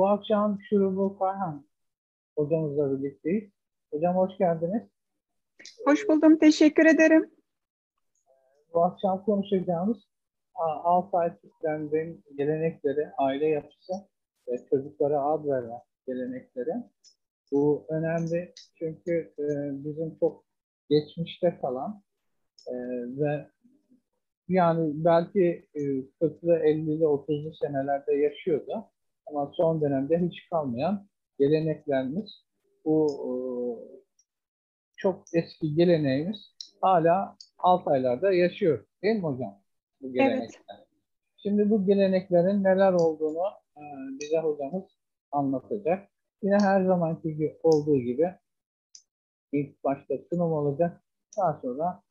Bu akşam Şurubu Kayhan hocamızla birlikteyiz. Hocam hoş geldiniz. Hoş buldum, teşekkür ederim. Bu akşam konuşacağımız Altay Türklerinin gelenekleri, aile yapısı ve çocuklara ad verme gelenekleri. Bu önemli çünkü bizim çok geçmişte kalan ve yani belki 40'lı, 50'li, 30'lu senelerde yaşıyordu. Ama son dönemde hiç kalmayan geleneklerimiz. Bu çok eski geleneğimiz hala Altaylar'da yaşıyor. Değil mi hocam? Bu Evet, gelenekler. Şimdi bu geleneklerin neler olduğunu bize hocamız anlatacak. Yine her zamanki olduğu gibi ilk başta sunum olacak. Daha sonra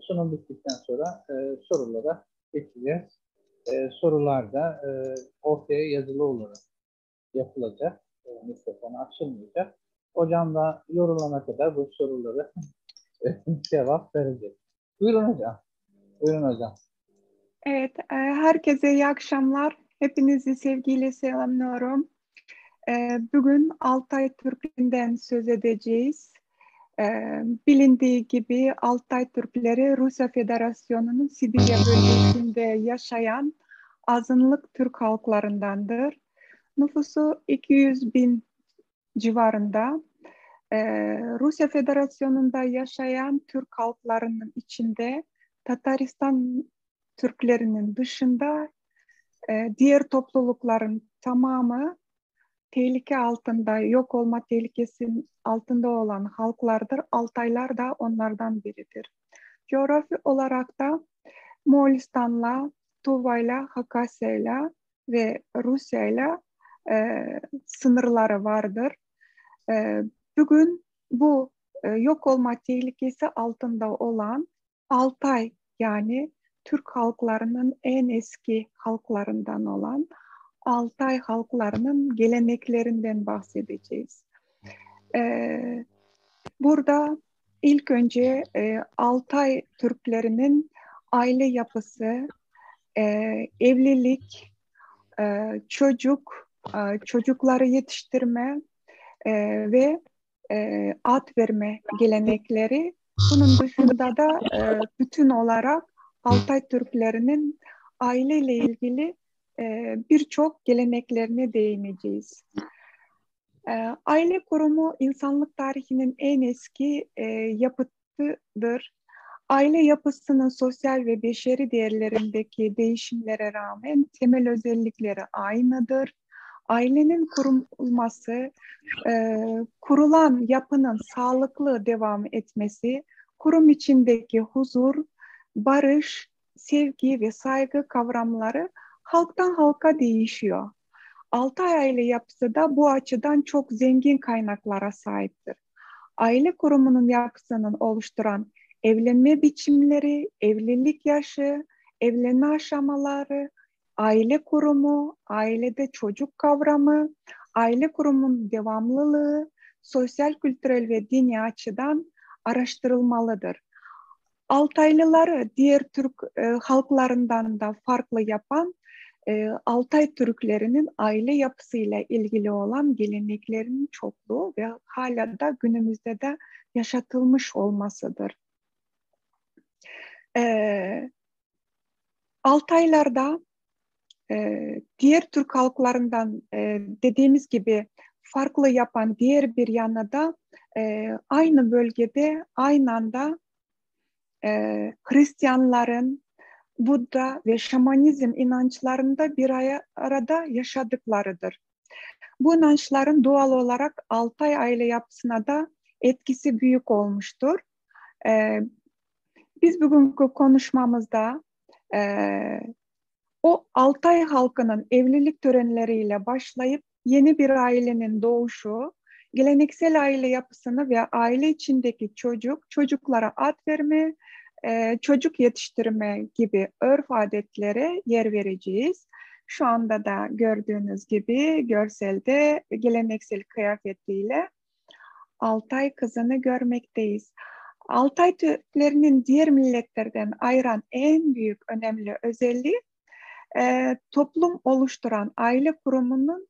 sunum bittikten sonra sorulara geçeceğiz. Sorular da ortaya yazılı olarak yapılacak. Mikrofon açılmayacak. Hocam da yorulana kadar bu soruları cevap verecek. Buyurun hocam. Buyurun hocam. evet. Herkese iyi akşamlar. Hepinizi sevgiyle selamlıyorum. Bugün Altay Türklerinden söz edeceğiz. Bilindiği gibi Altay Türkleri Rusya Federasyonu'nun Sibirya bölgesinde yaşayan azınlık Türk halklarındandır. Nüfusu 200 bin civarında. Rusya Federasyonu'nda yaşayan Türk halklarının içinde Tataristan Türklerinin dışında diğer toplulukların tamamı tehlike altında, yok olma tehlikesinin altında olan halklardır. Altaylar da onlardan biridir. Coğrafi olarak da Moğolistan'la, Tuva'yla, Hakasya'yla ve Rusya'yla sınırları vardır. E, Bugün bu yok olma tehlikesi altında olan Altay, yani Türk halklarının en eski halklarından olan Altay halklarının geleneklerinden bahsedeceğiz. E, Burada ilk önce Altay Türklerinin aile yapısı, e, evlilik, çocukları yetiştirme ve ad verme gelenekleri. Bunun dışında da bütün olarak Altay Türklerinin aileyle ilgili birçok geleneklerine değineceğiz. Aile kurumu insanlık tarihinin en eski yapıtıdır. Aile yapısının sosyal ve beşeri değerlerindeki değişimlere rağmen temel özellikleri aynıdır. Ailenin kurulması, kurulan yapının sağlıklı devam etmesi, kurum içindeki huzur, barış, sevgi ve saygı kavramları halktan halka değişiyor. Altay aile yapısı da bu açıdan çok zengin kaynaklara sahiptir. Aile kurumunun yapısının oluşturan evlenme biçimleri, evlilik yaşı, evlenme aşamaları, aile kurumu, ailede çocuk kavramı, aile kurumunun devamlılığı, sosyal, kültürel ve dini açıdan araştırılmalıdır. Altaylıları diğer Türk halklarından da farklı yapan Altay Türklerinin aile yapısıyla ilgili olan geleneklerinin çokluğu ve hala da günümüzde de yaşatılmış olmasıdır. Altaylarda diğer Türk halklarından dediğimiz gibi farklı yapan diğer bir yana da aynı bölgede aynı anda Hristiyanların, Budda ve Şamanizm inançlarında bir arada yaşadıklarıdır. Bu inançların doğal olarak Altay aile yapısına da etkisi büyük olmuştur. Biz bugünkü konuşmamızda o Altay halkının evlilik törenleriyle başlayıp yeni bir ailenin doğuşu, geleneksel aile yapısını ve aile içindeki çocuklara ad verme, çocuk yetiştirme gibi örf adetlere yer vereceğiz. Şu anda da gördüğünüz gibi görselde geleneksel kıyafetiyle Altay kızını görmekteyiz. Altay Türklerinin diğer milletlerden ayıran en büyük önemli özelliği toplum oluşturan aile kurumunun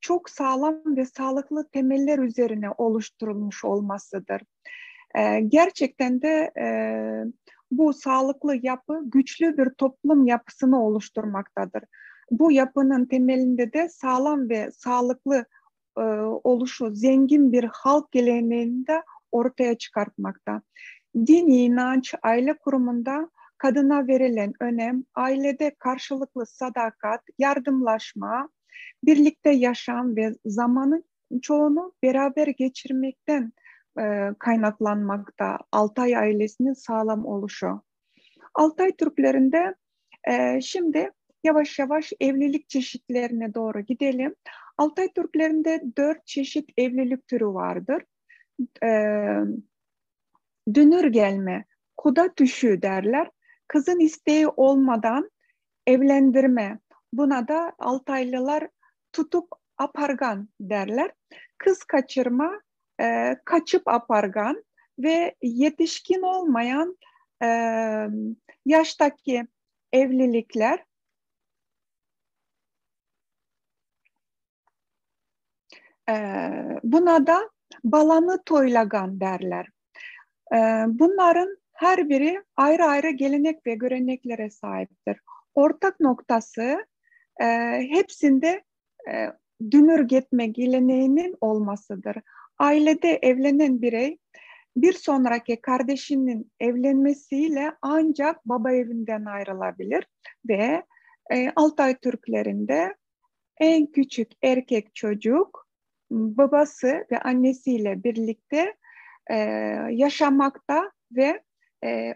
çok sağlam ve sağlıklı temeller üzerine oluşturulmuş olmasıdır. Gerçekten de bu sağlıklı yapı güçlü bir toplum yapısını oluşturmaktadır. Bu yapının temelinde de sağlam ve sağlıklı oluşu, zengin bir halk geleneğini de ortaya çıkartmakta. Dini inanç, aile kurumunda kadına verilen önem, ailede karşılıklı sadakat, yardımlaşma, birlikte yaşam ve zamanın çoğunu beraber geçirmekten kaynaklanmakta Altay ailesinin sağlam oluşu. Altay Türklerinde şimdi yavaş yavaş evlilik çeşitlerine doğru gidelim. Altay Türklerinde 4 çeşit evlilik türü vardır. E, Dünür gelme, kuda düşü derler. Kızın isteği olmadan evlendirme. Buna da Altaylılar tutup apargan derler. Kız kaçırma, kaçıp apargan ve yetişkin olmayan e, yaştaki evlilikler. Buna da balanı toylagan derler. Bunların her biri ayrı ayrı gelenek ve göreneklere sahiptir. Ortak noktası hepsinde dünür gitme geleneğinin olmasıdır. Ailede evlenen birey bir sonraki kardeşinin evlenmesiyle ancak baba evinden ayrılabilir ve Altay Türklerinde en küçük erkek çocuk babası ve annesiyle birlikte yaşamakta ve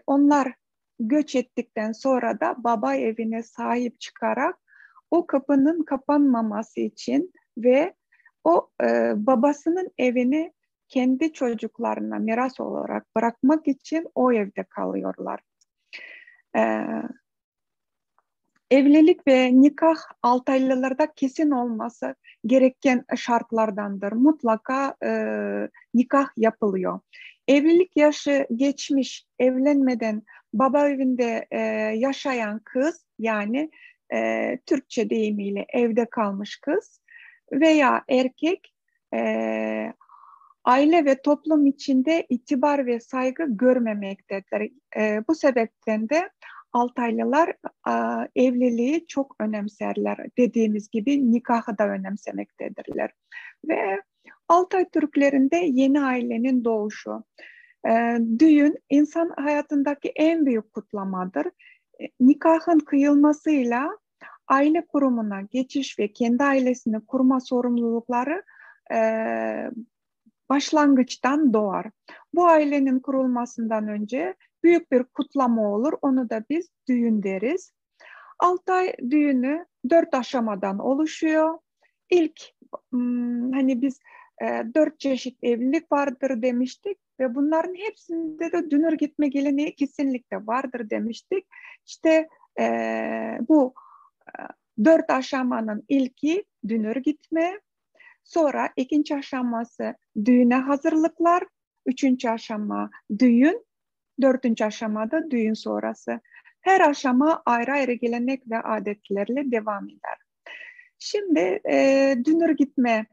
onlar göç ettikten sonra da baba evine sahip çıkarak o kapının kapanmaması için ve o babasının evini kendi çocuklarına miras olarak bırakmak için o evde kalıyorlar. Evlilik ve nikah Altaylılarda kesin olması gereken şartlardandır. Mutlaka nikah yapılıyor. Evlilik yaşı geçmiş, evlenmeden baba evinde yaşayan kız, yani Türkçe deyimiyle evde kalmış kız veya erkek aile ve toplum içinde itibar ve saygı görmemektedir. Bu sebepten de Altaylılar evliliği çok önemserler. Dediğimiz gibi nikahı da önemsemektedirler. Ve Altay Türklerinde yeni ailenin doğuşu. Düğün insan hayatındaki en büyük kutlamadır. Nikahın kıyılmasıyla aile kurumuna geçiş ve kendi ailesini kurma sorumlulukları başlangıçtan doğar. Bu ailenin kurulmasından önce büyük bir kutlama olur. Onu da biz düğün deriz. Altay düğünü 4 aşamadan oluşuyor. İlk hani biz 4 çeşit evlilik vardır demiştik ve bunların hepsinde de dünür gitme geleneği kesinlikle vardır demiştik. İşte bu 4 aşamanın ilki dünür gitme. Sonra ikinci aşaması düğüne hazırlıklar, üçüncü aşama düğün, dördüncü aşamada düğün sonrası. Her aşama ayrı ayrı gelenek ve adetlerle devam eder. Şimdi dünür gitme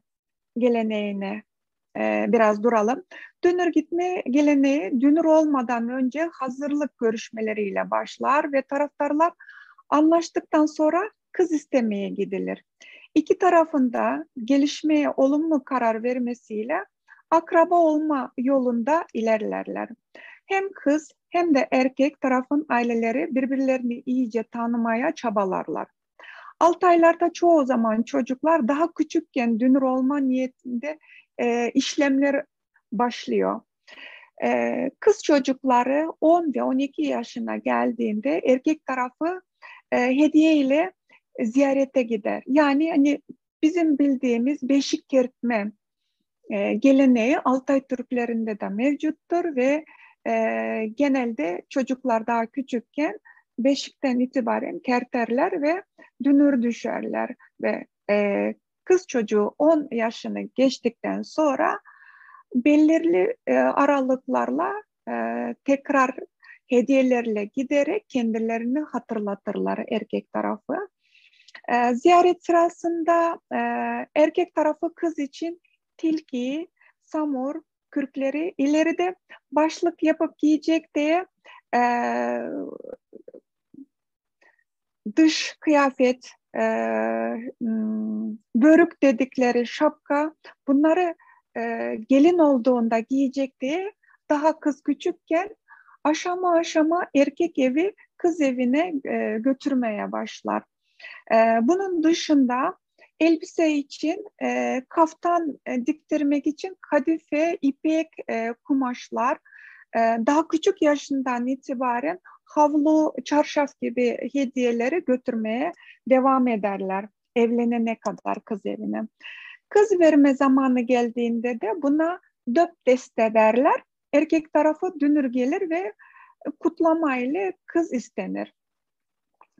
geleneğine biraz duralım. Dünür gitme geleneği dünür olmadan önce hazırlık görüşmeleriyle başlar ve taraftarlar anlaştıktan sonra kız istemeye gidilir. İki tarafında gelişmeye olumlu karar vermesiyle akraba olma yolunda ilerlerler. Hem kız hem de erkek tarafın aileleri birbirlerini iyice tanımaya çabalarlar. Altaylarda çoğu zaman çocuklar daha küçükken dünür olma niyetinde işlemler başlıyor. Kız çocukları 10 ve 12 yaşına geldiğinde erkek tarafı hediye ile ziyarete gider. Yani hani bizim bildiğimiz beşik kertme geleneği Altay Türklerinde de mevcuttur ve genelde çocuklar daha küçükken beşikten itibaren kerterler ve dünür düşerler ve kız çocuğu 10 yaşını geçtikten sonra belirli aralıklarla tekrar hediyelerle giderek kendilerini hatırlatırlar erkek tarafı. Ziyaret sırasında erkek tarafı kız için tilki, samur, kürkleri ileride başlık yapıp giyecek diye e, dış kıyafet, börük dedikleri şapka, bunları gelin olduğunda giyecek diye daha kız küçükken aşama aşama erkek evi kız evine götürmeye başlar. Bunun dışında elbise için kaftan diktirmek için kadife, ipek kumaşlar, daha küçük yaşından itibaren havlu, çarşaf gibi hediyeleri götürmeye devam ederler evlenene kadar kız evine. Kız verme zamanı geldiğinde de buna döp deste derler. Erkek tarafı dünür gelir ve kutlama ile kız istenir.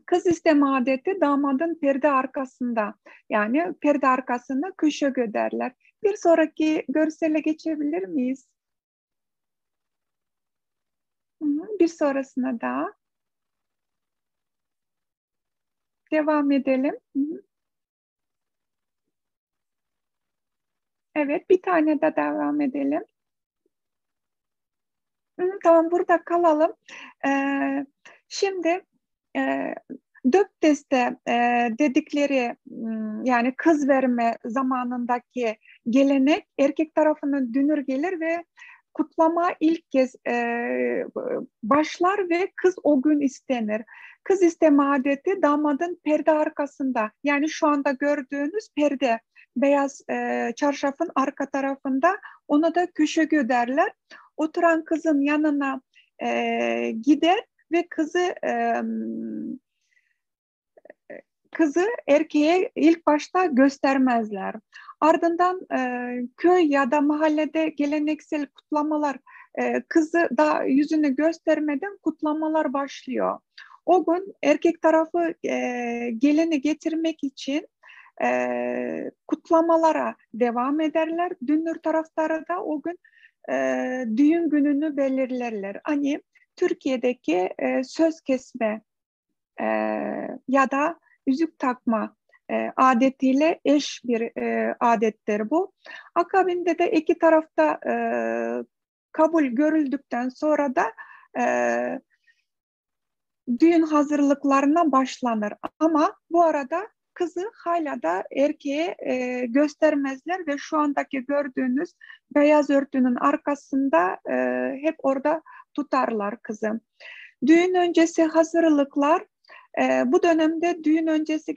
Kız isteme adeti damadın perde arkasında, yani perde arkasında köşe derler. Bir sonraki görsele geçebilir miyiz? Bir sonrasına da devam edelim. Evet, bir tane de devam edelim. Tamam, burada kalalım. Şimdi döp deste dedikleri, yani kız verme zamanındaki gelenek, erkek tarafının dünür gelir ve kutlama ilk kez başlar ve kız o gün istenir. Kız isteme adeti damadın perde arkasında, yani şu anda gördüğünüz perde, beyaz çarşafın arka tarafında, ona da köşegü derler. Oturan kızın yanına gider ve kızı erkeğe ilk başta göstermezler. Ardından köy ya da mahallede geleneksel kutlamalar, kızı da yüzünü göstermeden kutlamalar başlıyor. O gün erkek tarafı gelini getirmek için kutlamalara devam ederler. Dünür taraftarı da o gün düğün gününü belirlerler. Hani Türkiye'deki söz kesme ya da yüzük takma adetiyle eş bir adettir bu. Akabinde de iki tarafta kabul görüldükten sonra da e, düğün hazırlıklarına başlanır. Ama bu arada kızı hala da erkeğe göstermezler ve şu andaki gördüğünüz beyaz örtünün arkasında hep orada tutarlar kızı. Düğün öncesi hazırlıklar, bu dönemde düğün öncesi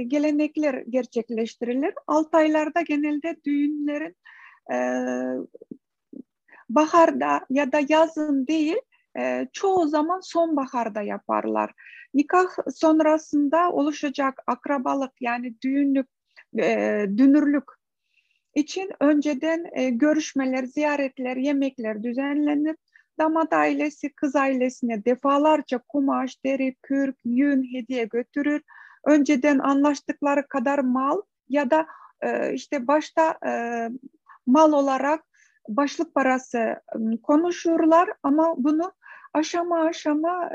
gelenekler gerçekleştirilir. 6 aylarda genelde düğünlerin e, baharda ya da yazın değil, çoğu zaman sonbaharda yaparlar. Nikah sonrasında oluşacak akrabalık, yani dünürlük için önceden görüşmeler, ziyaretler, yemekler düzenlenir. Damat ailesi kız ailesine defalarca kumaş, deri, kürk, yün hediye götürür. Önceden anlaştıkları kadar mal ya da işte başta mal olarak başlık parası konuşurlar, ama bunu aşama aşama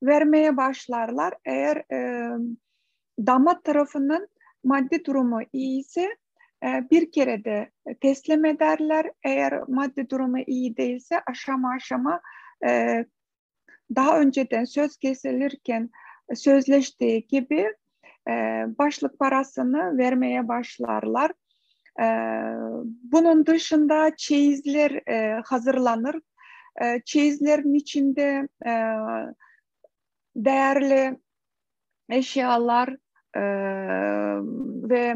vermeye başlarlar. Eğer damat tarafının maddi durumu iyi ise bir kere de teslim ederler. Eğer maddi durumu iyi değilse aşama aşama daha önceden söz kesilirken sözleştiği gibi başlık parasını vermeye başlarlar. Bunun dışında çeyizler hazırlanır. Çeyizlerin içinde değerli eşyalar ve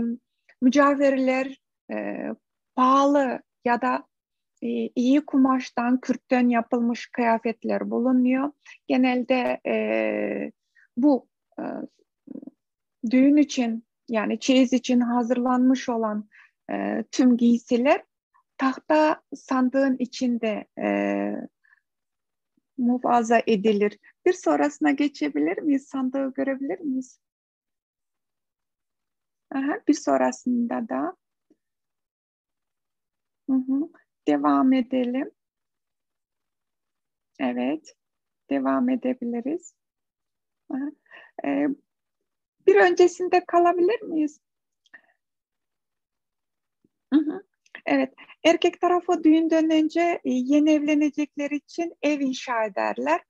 mücevherler, pahalı ya da iyi kumaştan, kürkten yapılmış kıyafetler bulunuyor. Genelde bu düğün için, yani çeyiz için hazırlanmış olan tüm giysiler tahta sandığın içinde muhafaza edilir. Bir sonrasına geçebilir miyiz? Sandığı görebilir miyiz? Aha, bir sonrasında da hı hı, devam edelim. Evet, devam edebiliriz. Aha. Bir öncesinde kalabilir miyiz? Hı hı. Evet, erkek tarafı düğünden önce yeni evlenecekler için ev inşa ederler.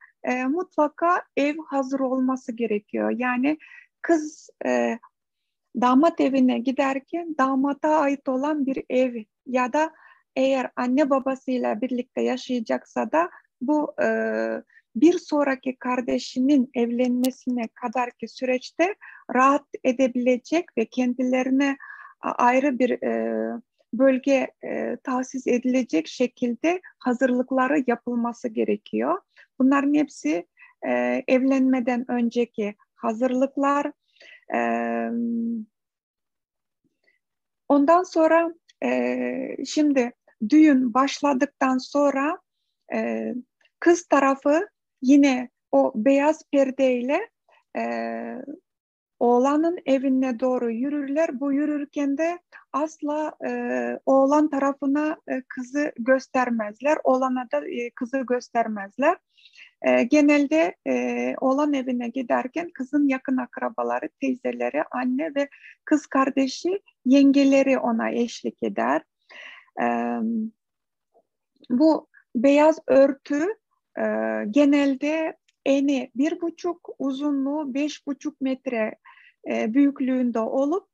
Mutlaka ev hazır olması gerekiyor. Yani kız damat evine giderken damata ait olan bir ev ya da eğer anne babasıyla birlikte yaşayacaksa da bu bir sonraki kardeşinin evlenmesine kadarki süreçte rahat edebilecek ve kendilerine ayrı bir bölge tahsis edilecek şekilde hazırlıkları yapılması gerekiyor. Bunların hepsi evlenmeden önceki hazırlıklar. Ee, Ondan sonra şimdi düğün başladıktan sonra e, kız tarafı yine o beyaz perdeyle e, oğlanın evine doğru yürürler. Bu yürürken de asla oğlan tarafına kızı göstermezler. Oğlana da kızı göstermezler. Genelde oğlan evine giderken kızın yakın akrabaları, teyzeleri, anne ve kız kardeşi, yengeleri ona eşlik eder. E, Bu beyaz örtü e, genelde eni 1,5, uzunluğu 5,5 metre büyüklüğünde olup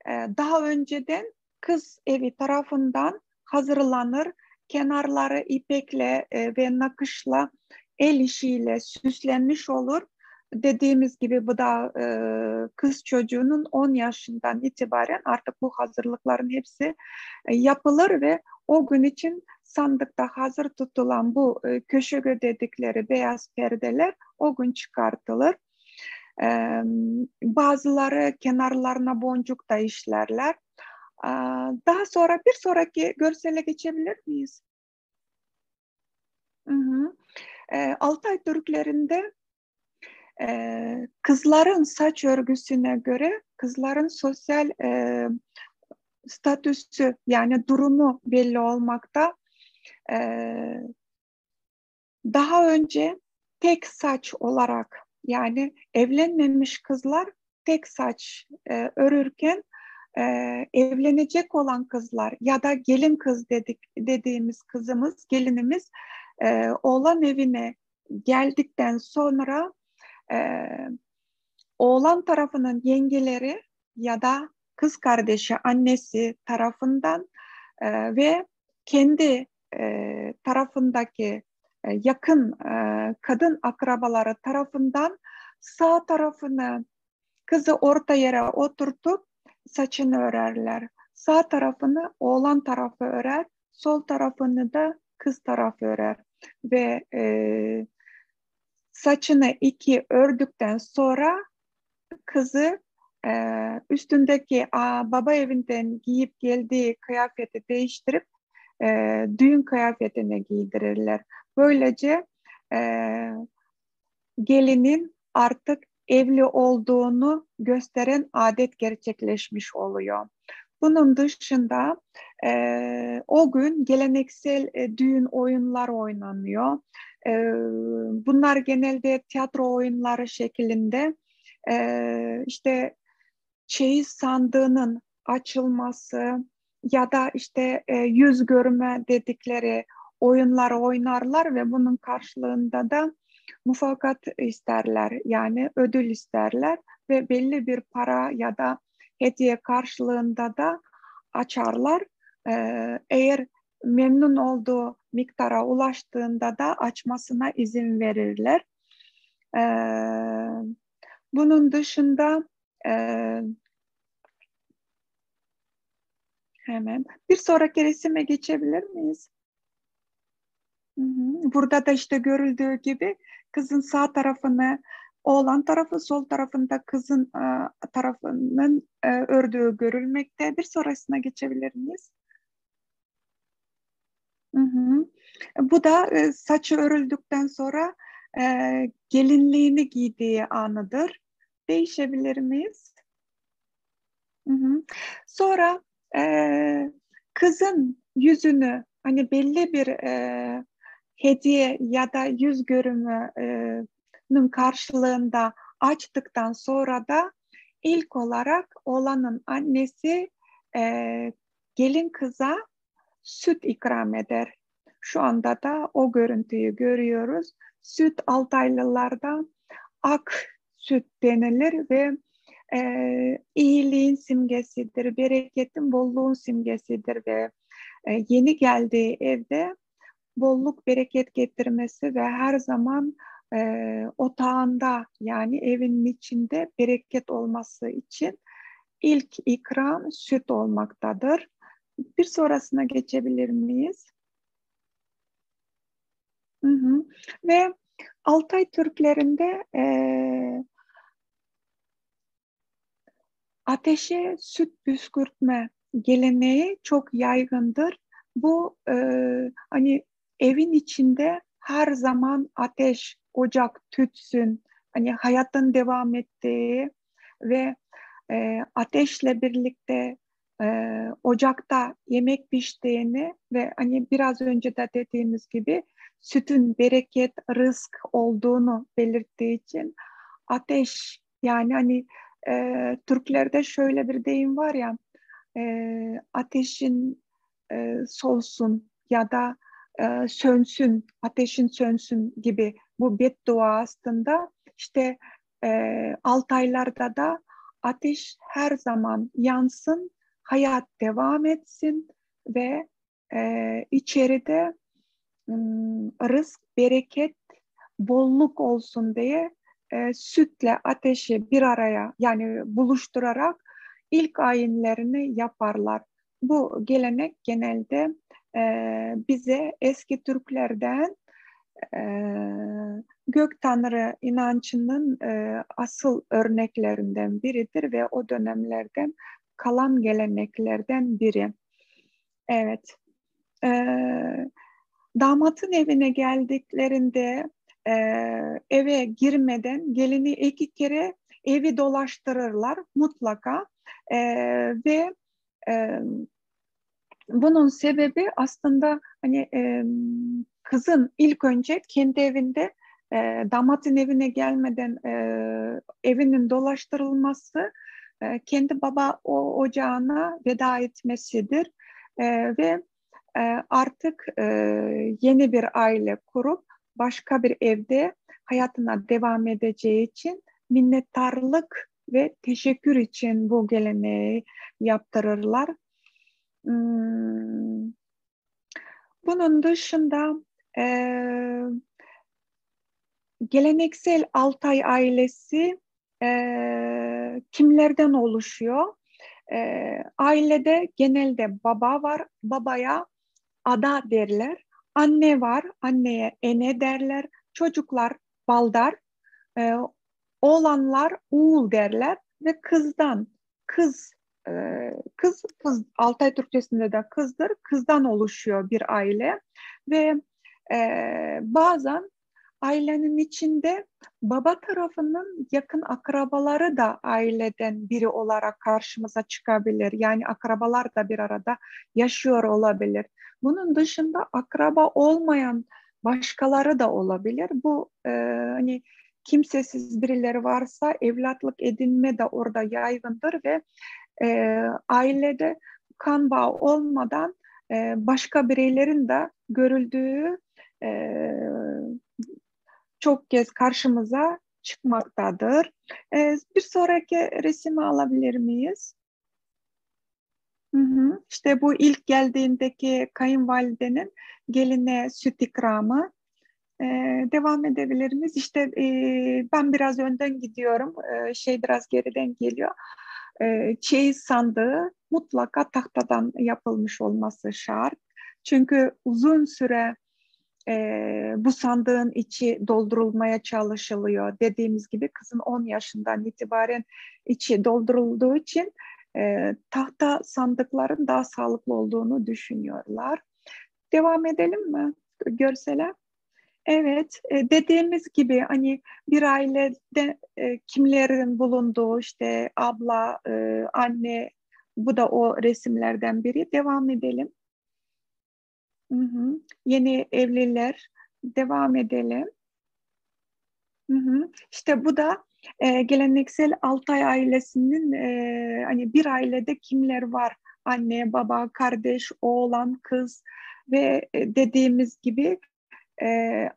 daha önceden kız evi tarafından hazırlanır. Kenarları ipekle ve nakışla, el işiyle süslenmiş olur. Dediğimiz gibi bu da kız çocuğunun 10 yaşından itibaren artık bu hazırlıkların hepsi yapılır ve o gün için sandıkta hazır tutulan bu köşege dedikleri beyaz perdeler o gün çıkartılır. Bazıları kenarlarına boncuk da işlerler. Daha sonra bir sonraki görsele geçebilir miyiz? Hı hı. Altay Türklerinde kızların saç örgüsüne göre kızların sosyal statüsü yani durumu belli olmakta. Daha önce tek saç olarak yani evlenmemiş kızlar tek saç örürken evlenecek olan kızlar ya da gelin kız dediğimiz kızımız, gelinimiz oğlan evine geldikten sonra e, oğlan tarafının yengeleri ya da kız kardeşi annesi tarafından ve kendi tarafındaki yakın kadın akrabaları tarafından sağ tarafını kızı orta yere oturtup saçını örerler. Sağ tarafını oğlan tarafı örer, sol tarafını da kız tarafı örer. Ve saçını iki ördükten sonra kızı üstündeki baba evinden giyip geldiği kıyafeti değiştirip düğün kıyafetine giydirirler. Böylece e, gelinin artık evli olduğunu gösteren adet gerçekleşmiş oluyor. Bunun dışında o gün geleneksel düğün oyunlar oynanıyor. E, Bunlar genelde tiyatro oyunları şeklinde işte çeyiz sandığının açılması ya da işte yüz görme dedikleri oyunları oynarlar ve bunun karşılığında da mufakat isterler yani ödül isterler ve belli bir para ya da hediye karşılığında da açarlar. Eğer memnun olduğu miktara ulaştığında da açmasına izin verirler. Bunun dışında e, hemen bir sonraki resime geçebilir miyiz? Hı hı. Burada da işte görüldüğü gibi kızın sağ tarafını oğlan tarafı, sol tarafında kızın tarafının ördüğü görülmekte. Bir sonrasına geçebilir miyiz? Hı hı. Bu da saçı örüldükten sonra gelinliğini giydiği anıdır. Değişebilir miyiz? Hı hı. Sonra kızın yüzünü hani belli bir hediye ya da yüz görümünün karşılığında açtıktan sonra da İlk olarak oğlanın annesi gelin kıza süt ikram eder. Şu anda da o görüntüyü görüyoruz. Süt 6 aylılarda ak süt denilir ve iyiliğin simgesidir, bereketin, bolluğun simgesidir ve yeni geldiği evde bolluk, bereket getirmesi ve her zaman otağında yani evinin içinde bereket olması için ilk ikram süt olmaktadır. Bir sonrasına geçebilir miyiz? Hı hı. Ve Altay Türklerinde ateşe süt püskürtme geleneği çok yaygındır. Bu hani evin içinde her zaman ateş, ocak tütsün, hani hayatın devam ettiği ve ateşle birlikte ocakta yemek piştiğini ve hani biraz önce de dediğimiz gibi sütün bereket, rızk olduğunu belirttiği için ateş yani hani Türklerde şöyle bir deyim var ya ateşin solsun ya da sönsün, ateşin sönsün gibi bu beddua aslında işte Altaylarda da ateş her zaman yansın, hayat devam etsin ve içeride rızk, bereket, bolluk olsun diye sütle ateşi bir araya yani buluşturarak ilk ayinlerini yaparlar. Bu gelenek genelde bize eski Türklerden e, gök tanrı inancının asıl örneklerinden biridir ve o dönemlerden kalan geleneklerden biri. Evet. E, Damatın evine geldiklerinde e, eve girmeden gelini 2 kere evi dolaştırırlar mutlaka. E, ve e, bunun sebebi aslında hani kızın ilk önce kendi evinde e, damatın evine gelmeden evinin dolaştırılması kendi baba ocağına veda etmesidir. Ve artık yeni bir aile kurup başka bir evde hayatına devam edeceği için minnettarlık ve teşekkür için bu geleneği yaptırırlar. Hmm, Bunun dışında e, geleneksel Altay ailesi kimlerden oluşuyor? Ailede genelde baba var, babaya ada derler. Anne var, anneye ene derler. Çocuklar baldar, e, oğlanlar uğul derler ve kızdan kız e, kız Altay Türkçesinde de kızdır. Kızdan oluşuyor bir aile ve bazen ailenin içinde baba tarafının yakın akrabaları da aileden biri olarak karşımıza çıkabilir. Yani akrabalar da bir arada yaşıyor olabilir. Bunun dışında akraba olmayan başkaları da olabilir. Bu hani kimsesiz birileri varsa evlatlık edinme de orada yaygındır ve ailede kan bağı olmadan başka bireylerin de görüldüğü e, çok kez karşımıza çıkmaktadır. Bir sonraki resmi alabilir miyiz? Hı hı. İşte bu ilk geldiğindeki kayınvalidenin geline süt ikramı. Ee, Devam edebilir miyiz? İşte ben biraz önden gidiyorum. Şey biraz geriden geliyor. Çeyiz sandığı mutlaka tahtadan yapılmış olması şart. Çünkü uzun süre bu sandığın içi doldurulmaya çalışılıyor. Dediğimiz gibi kızın 10 yaşından itibaren içi doldurulduğu için tahta sandıkların daha sağlıklı olduğunu düşünüyorlar. Devam edelim mi görsele? Evet, dediğimiz gibi hani bir ailede kimlerin bulunduğu işte abla, anne, bu da o resimlerden biri. Devam edelim. Hı hı. Yeni evliler, devam edelim. Hı hı. İşte bu da geleneksel Altay ailesinin hani bir ailede kimler var? Anne, baba, kardeş, oğlan, kız ve dediğimiz gibi e,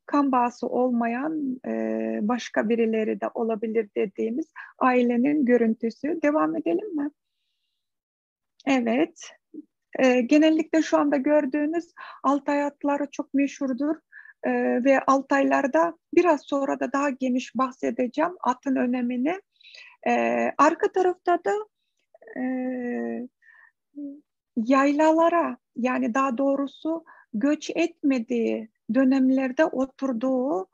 kan bağısı olmayan başka birileri de olabilir dediğimiz ailenin görüntüsü. Devam edelim mi? Evet. Genellikle şu anda gördüğünüz Altay atları çok meşhurdur. Ve Altaylarda biraz sonra da daha geniş bahsedeceğim atın önemini. Arka tarafta da e, yaylalara, yani daha doğrusu göç etmediği dönemlerde oturduğu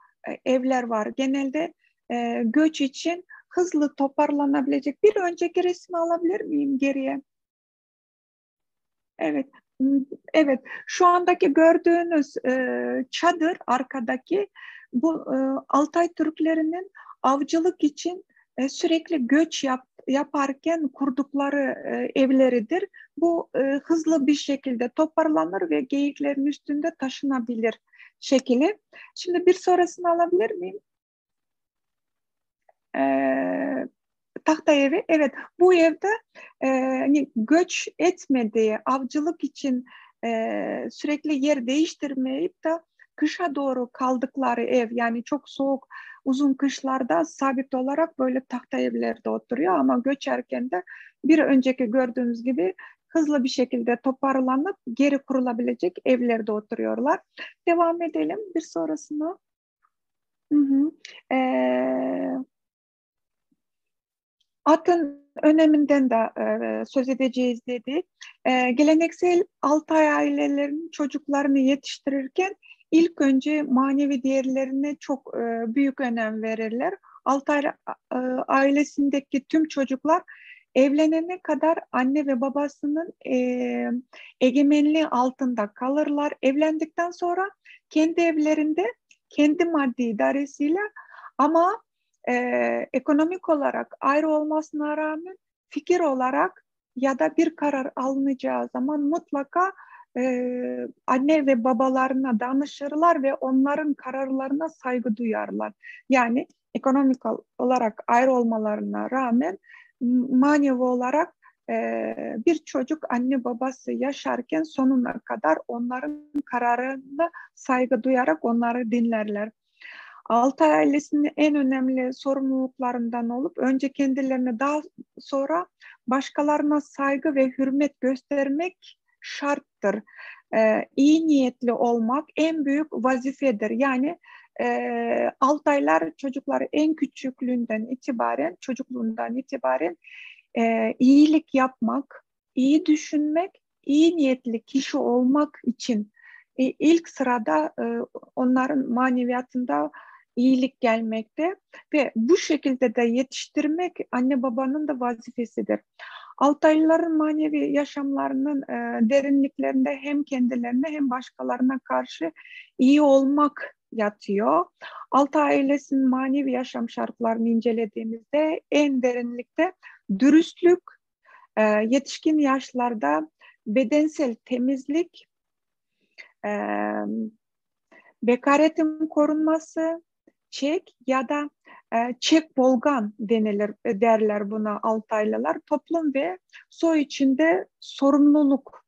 evler var. Genelde göç için hızlı toparlanabilecek. Bir önceki resmi alabilir miyim geriye? Evet. Evet, şu andaki gördüğünüz çadır arkadaki bu Altay Türklerinin avcılık için sürekli göç yaparken kurdukları evleridir. Bu hızlı bir şekilde toparlanır ve geyiklerin üstünde taşınabilir şekli. Şimdi bir sonrasını alabilir miyim? E, Tahta evi, evet. Bu evde hani göç etmediği, avcılık için sürekli yer değiştirmeyip de kışa doğru kaldıkları ev, yani çok soğuk uzun kışlarda sabit olarak böyle tahta evlerde oturuyor ama göçerken de bir önceki gördüğümüz gibi hızlı bir şekilde toparlanıp geri kurulabilecek evlerde oturuyorlar. Devam edelim bir sonrasına. Hı hı. Atın öneminden de söz edeceğiz dedik. Geleneksel Altay ailelerinin çocuklarını yetiştirirken ilk önce manevi değerlerine çok büyük önem verirler. Altay ailesindeki tüm çocuklar evlenene kadar anne ve babasının egemenliği altında kalırlar. Evlendikten sonra kendi evlerinde, kendi maddi idaresiyle ama ekonomik olarak ayrı olmasına rağmen fikir olarak ya da bir karar alınacağı zaman mutlaka anne ve babalarına danışırlar ve onların kararlarına saygı duyarlar. Yani ekonomik olarak ayrı olmalarına rağmen manevi olarak bir çocuk anne babası yaşarken sonuna kadar onların kararına saygı duyarak onları dinlerler. Altay ailesinin en önemli sorumluluklarından olup önce kendilerine daha sonra başkalarına saygı ve hürmet göstermek şarttır. İyi niyetli olmak en büyük vazifedir. Yani Altaylar çocukları en küçüklüğünden itibaren, çocukluğundan itibaren iyilik yapmak, iyi düşünmek, iyi niyetli kişi olmak için ilk sırada onların maneviyatında iyilik gelmekte ve bu şekilde de yetiştirmek anne babanın da vazifesidir. Altaylıların manevi yaşamlarının derinliklerinde hem kendilerine hem başkalarına karşı iyi olmak yatıyor. Altay ailesinin manevi yaşam şartlarını incelediğimizde en derinlikte dürüstlük, yetişkin yaşlarda bedensel temizlik, e, bekaretin korunması, çek ya da çek bolgan denilir derler buna Altaylılar. Toplum ve soy içinde sorumluluk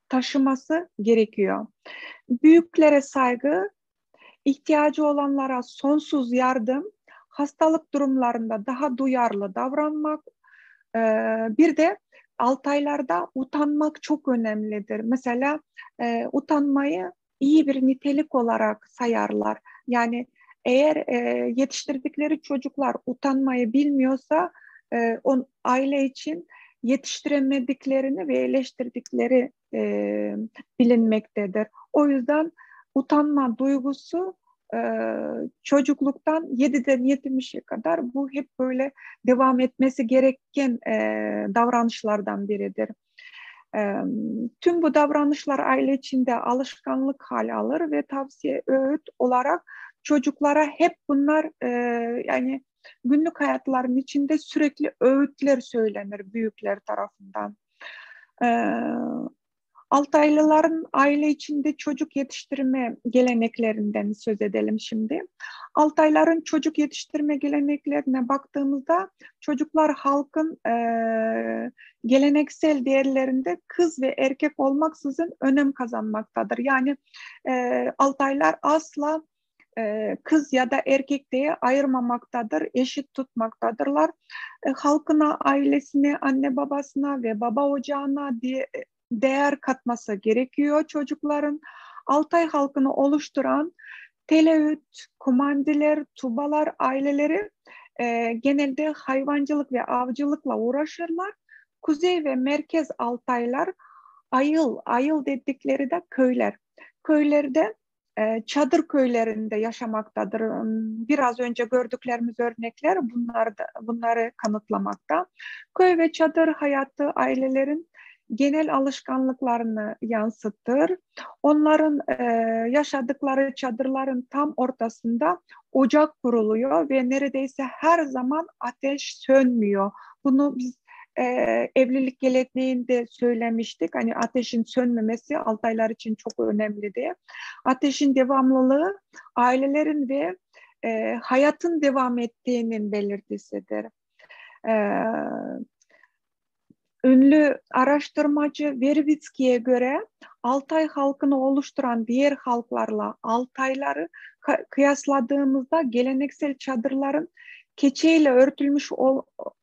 taşıması gerekiyor. Büyüklere saygı, ihtiyacı olanlara sonsuz yardım, hastalık durumlarında daha duyarlı davranmak. Bir de Altaylarda utanmak çok önemlidir. Mesela utanmayı iyi bir nitelik olarak sayarlar. Yani eğer yetiştirdikleri çocuklar utanmayı bilmiyorsa aile için yetiştiremediklerini ve eleştirdikleri bilinmektedir. O yüzden utanma duygusu e, çocukluktan 7'den 70'e kadar bu hep böyle devam etmesi gereken davranışlardan biridir. E, Tüm bu davranışlar aile içinde alışkanlık hale alır ve tavsiye, öğüt olarak çocuklara hep bunlar yani günlük hayatlarının içinde sürekli öğütler söylenir büyükler tarafından. E, Altaylıların aile içinde çocuk yetiştirme geleneklerinden söz edelim şimdi. Altayların çocuk yetiştirme geleneklerine baktığımızda çocuklar halkın geleneksel değerlerinde kız ve erkek olmaksızın önem kazanmaktadır. Yani Altaylar asla kız ya da erkek diye ayırmamaktadır, eşit tutmaktadırlar. Halkına, ailesine, anne babasına ve baba ocağına değer katması gerekiyor çocukların. Altay halkını oluşturan Teleüt, Kumandiler, Tubalar aileleri genelde hayvancılık ve avcılıkla uğraşırlar. Kuzey ve Merkez Altaylar ayıl dedikleri de köyler. Köylerde çadır köylerinde yaşamaktadır. Biraz önce gördüklerimiz örnekler bunları kanıtlamakta. Köy ve çadır hayatı ailelerin genel alışkanlıklarını yansıtır. Onların yaşadıkları çadırların tam ortasında ocak kuruluyor ve neredeyse her zaman ateş sönmüyor. Bunu biz evlilik geleneğinde söylemiştik. Hani ateşin sönmemesi Altaylar için çok önemli diye. Ateşin devamlılığı ailelerin ve hayatın devam ettiğinin belirtisidir. E, Ünlü araştırmacı Verbitzky'ye göre Altay halkını oluşturan diğer halklarla Altayları kıyasladığımızda geleneksel çadırların keçeyle örtülmüş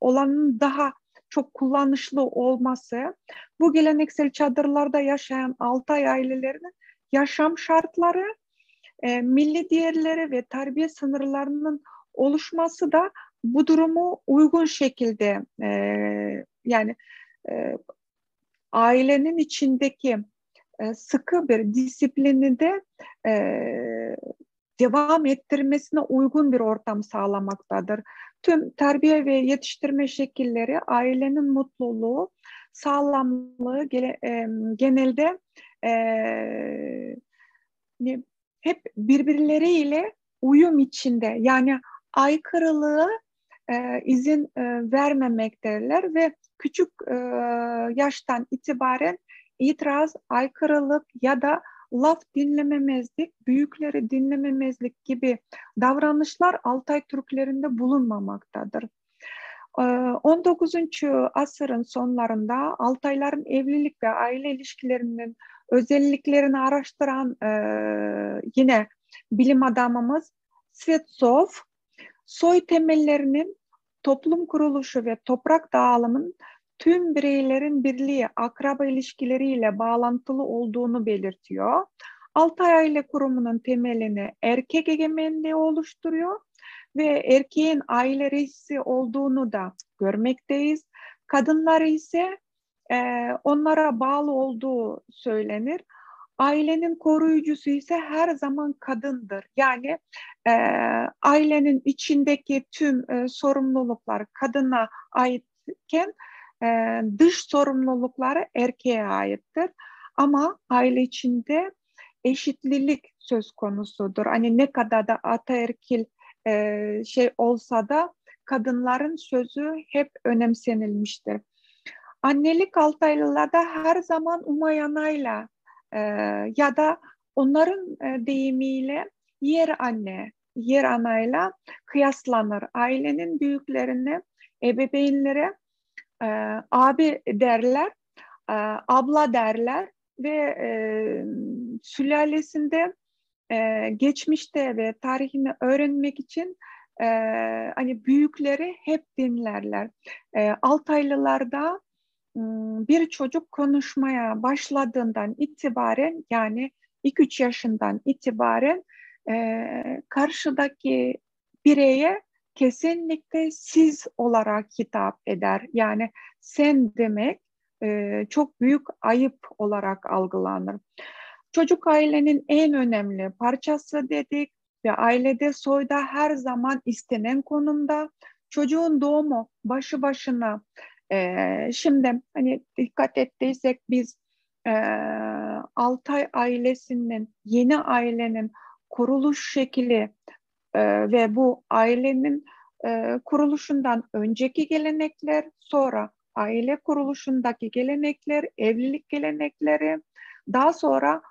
olanın daha çok kullanışlı olması, bu geleneksel çadırlarda yaşayan Altay ailelerinin yaşam şartları, milli değerleri ve terbiye sınırlarının oluşması da bu durumu uygun şekilde yani ailenin içindeki sıkı bir disiplini de devam ettirmesine uygun bir ortam sağlamaktadır. Tüm terbiye ve yetiştirme şekilleri ailenin mutluluğu, sağlamlığı genelde hep birbirleriyle uyum içinde, yani aykırılığı izin vermemektedirler ve küçük yaştan itibaren itiraz, aykırılık ya da laf dinlememezlik, büyükleri dinlememezlik gibi davranışlar Altay Türklerinde bulunmamaktadır. 19. asırın sonlarında Altayların evlilik ve aile ilişkilerinin özelliklerini araştıran yine bilim adamımız Svetsov, soy temellerinin toplum kuruluşu ve toprak dağılımının tüm bireylerin birliği, akraba ilişkileriyle bağlantılı olduğunu belirtiyor. Altay aile kurumunun temelini erkek egemenliği oluşturuyor ve erkeğin aile reisi olduğunu da görmekteyiz. Kadınlar ise onlara bağlı olduğu söylenir. Ailenin koruyucusu ise her zaman kadındır. Yani ailenin içindeki tüm sorumluluklar kadına aitken dış sorumlulukları erkeğe aittir. Ama aile içinde eşitlilik söz konusudur. Hani ne kadar da ataerkil şey olsa da kadınların sözü hep önemsenilmiştir. Annelik Altaylılarda her zaman umayanayla ya da onların deyimiyle yer anayla kıyaslanır. Ailenin büyüklerine, ebeveynlere abi derler, abla derler ve sülalesinde geçmişte ve tarihini öğrenmek için hani büyükleri hep dinlerler. Altaylılarda bir çocuk konuşmaya başladığından itibaren, yani 2-3 yaşından itibaren karşıdaki bireye kesinlikle siz olarak hitap eder. Yani sen demek çok büyük ayıp olarak algılanır. Çocuk ailenin en önemli parçası dedik ve ailede soyda her zaman istenen konumda. Çocuğun doğumu başı başına. Şimdi hani dikkat ettiysek biz Altay ailesinin, yeni ailenin kuruluş şekli ve bu ailenin kuruluşundan önceki gelenekler, sonra aile kuruluşundaki gelenekler, evlilik gelenekleri, daha sonra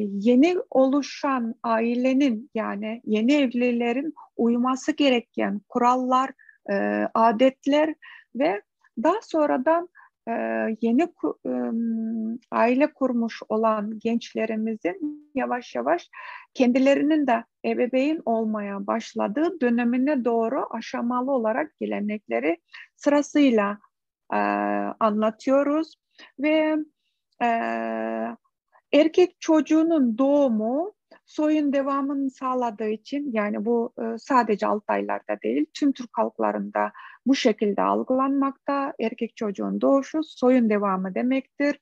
yeni oluşan ailenin yani yeni evlilerin uyması gereken kurallar, adetler ve daha sonradan yeni aile kurmuş olan gençlerimizin yavaş yavaş kendilerinin de ebeveyn olmaya başladığı dönemine doğru aşamalı olarak gelenekleri sırasıyla anlatıyoruz ve e, erkek çocuğunun doğumu soyun devamını sağladığı için yani bu sadece Altaylarda değil tüm Türk halklarında bu şekilde algılanmakta. Erkek çocuğun doğuşu soyun devamı demektir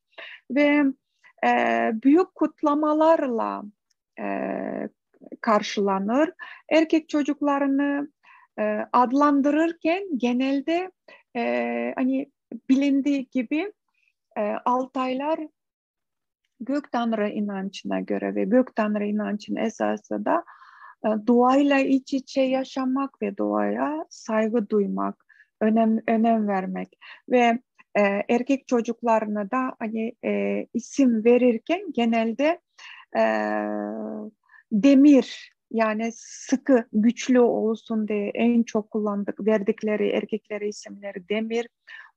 ve büyük kutlamalarla e, karşılanır. Erkek çocuklarını adlandırırken genelde hani bilindiği gibi Altaylar Gök Tanrı inancına göre ve Gök Tanrı inancının esası da doğayla iç içe yaşamak ve doğaya saygı duymak, önem vermek ve erkek çocuklarına da hani isim verirken genelde e, demir yani sıkı, güçlü olsun diye en çok verdikleri erkeklere isimleri demir,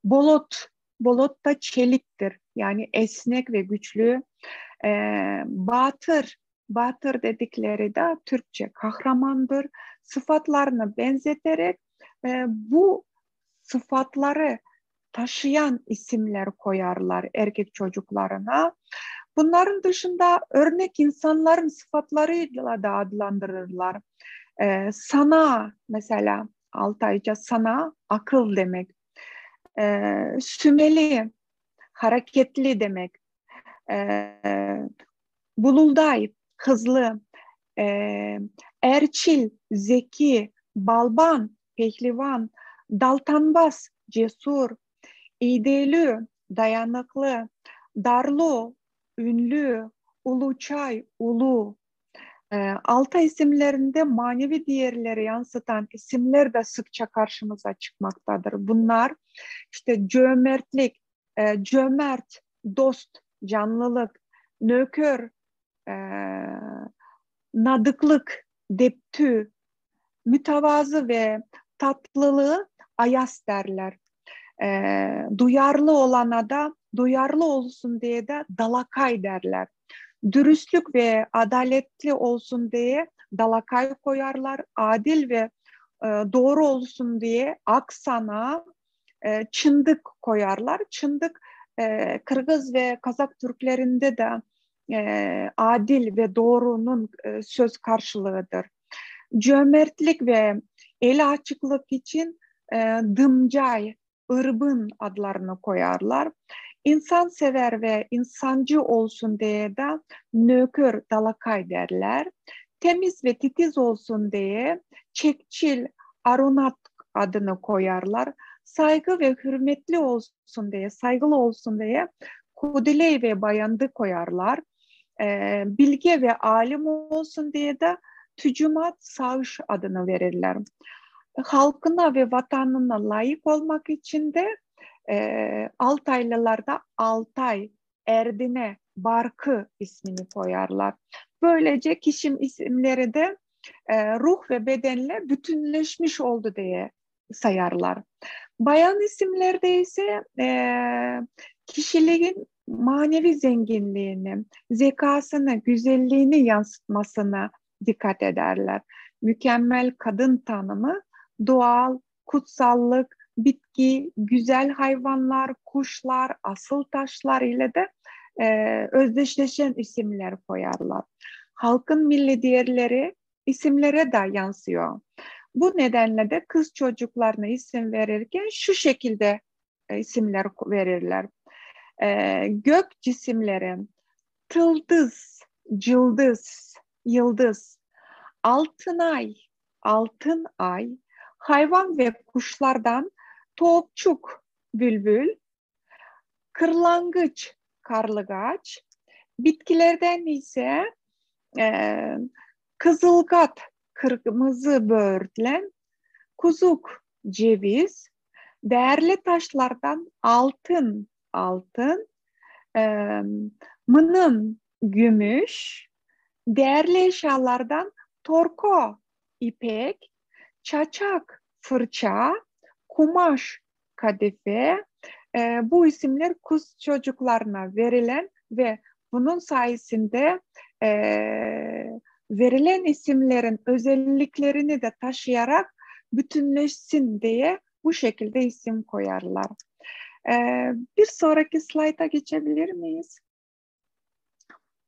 bolot. Bolot da çeliktir. Yani esnek ve güçlü. Batır. Batır dedikleri de Türkçe kahramandır. Sıfatlarını benzeterek bu sıfatları taşıyan isimler koyarlar erkek çocuklarına. Bunların dışında örnek insanların sıfatlarıyla da adlandırırlar. Sana mesela Altayca sana akıl demek. Sümeli, hareketli demek. Bululday, hızlı. Erçil, zeki. Balban, pehlivan. Daltanbaz, cesur. İğdelü, dayanıklı. Darlu, ünlü. Uluçay, ulu. Alta isimlerinde manevi değerleri yansıtan isimler de sıkça karşımıza çıkmaktadır. Bunlar işte cömertlik, cömert, dost, canlılık, nökör, e, nadıklık, deptü, mütevazı ve tatlılığı ayas derler. Duyarlı olana da duyarlı olsun diye de dalakay derler. Dürüstlük ve adaletli olsun diye dalakay koyarlar. Adil ve doğru olsun diye aksana, çındık koyarlar. Çındık Kırgız ve Kazak Türklerinde de adil ve doğrunun söz karşılığıdır. Cömertlik ve el açıklık için dımcay, ırbın adlarını koyarlar. İnsansever ve insancı olsun diye de nökör, dalakay derler. Temiz ve titiz olsun diye çekçil, arunat adını koyarlar. Saygı ve hürmetli olsun diye, saygılı olsun diye kudiley ve bayandı koyarlar. Bilge ve alim olsun diye de tücümat sağış adını verirler. Halkına ve vatanına layık olmak için de Altaylılar da Altay, Erdine, Barkı ismini koyarlar. Böylece kişinin isimleri de ruh ve bedenle bütünleşmiş oldu diye sayarlar. Bayan isimlerde ise kişiliğin manevi zenginliğini, zekasını, güzelliğini yansıtmasına dikkat ederler. Mükemmel kadın tanımı, doğal, kutsallık, bitki, güzel hayvanlar, kuşlar, asıl taşlar ile de özdeşleşen isimler koyarlar. Halkın milli değerleri isimlere de yansıyor. Bu nedenle de kız çocuklarına isim verirken şu şekilde isimler verirler. Gök cisimleri, tıldız, cıldız, yıldız, altınay, altın ay, hayvan ve kuşlardan topçuk, bülbül, kırlangıç, karlıgaç, bitkilerden ise e, kızılgat, kırmızı böğürtlen, kuzuk, ceviz, değerli taşlardan altın, altın, e, mınım, gümüş, değerli eşyalardan torko, ipek, çaçak, fırça, kumaş, kadife. Bu isimler kız çocuklarına verilen ve bunun sayesinde e, verilen isimlerin özelliklerini de taşıyarak bütünleşsin diye bu şekilde isim koyarlar. Bir sonraki slayta geçebilir miyiz?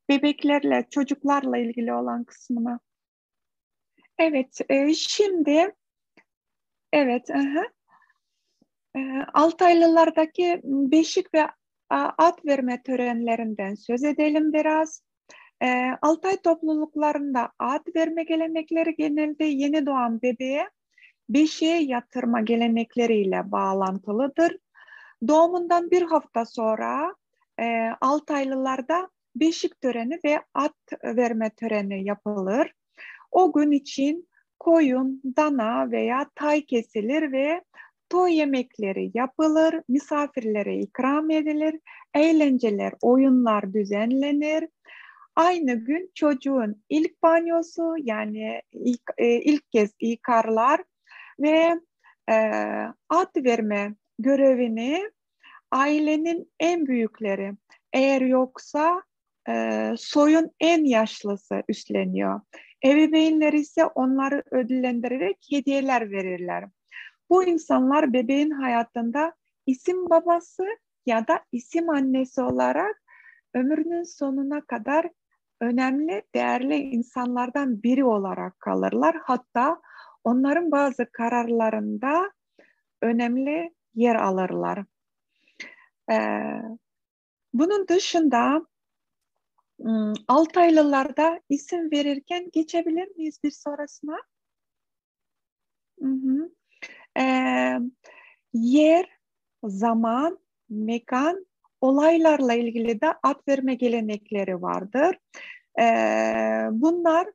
Bebeklerle, çocuklarla ilgili olan kısmına. Evet, şimdi evet, 6 aylılardaki beşik ve ad verme törenlerinden söz edelim biraz. 6 ay topluluklarında ad verme gelenekleri genelde yeni doğan bebeğe beşiğe yatırma gelenekleriyle bağlantılıdır. Doğumundan bir hafta sonra 6 aylılarda beşik töreni ve ad verme töreni yapılır. O gün için koyun, dana veya tay kesilir ve toy yemekleri yapılır, misafirlere ikram edilir, eğlenceler, oyunlar düzenlenir. Aynı gün çocuğun ilk banyosu yani ilk kez yıkarlar ve e, ad verme görevini ailenin en büyükleri, eğer yoksa soyun en yaşlısı üstleniyor. Ebeveynler ise onları ödüllendirerek hediyeler verirler. Bu insanlar bebeğin hayatında isim babası ya da isim annesi olarak ömrünün sonuna kadar önemli, değerli insanlardan biri olarak kalırlar. Hatta onların bazı kararlarında önemli yer alırlar. Bunun dışında 6 aylılarda isim verirken geçebilir miyiz bir sonrasına? Hı hı. Yer, zaman, mekan, olaylarla ilgili de ad verme gelenekleri vardır. Bunlar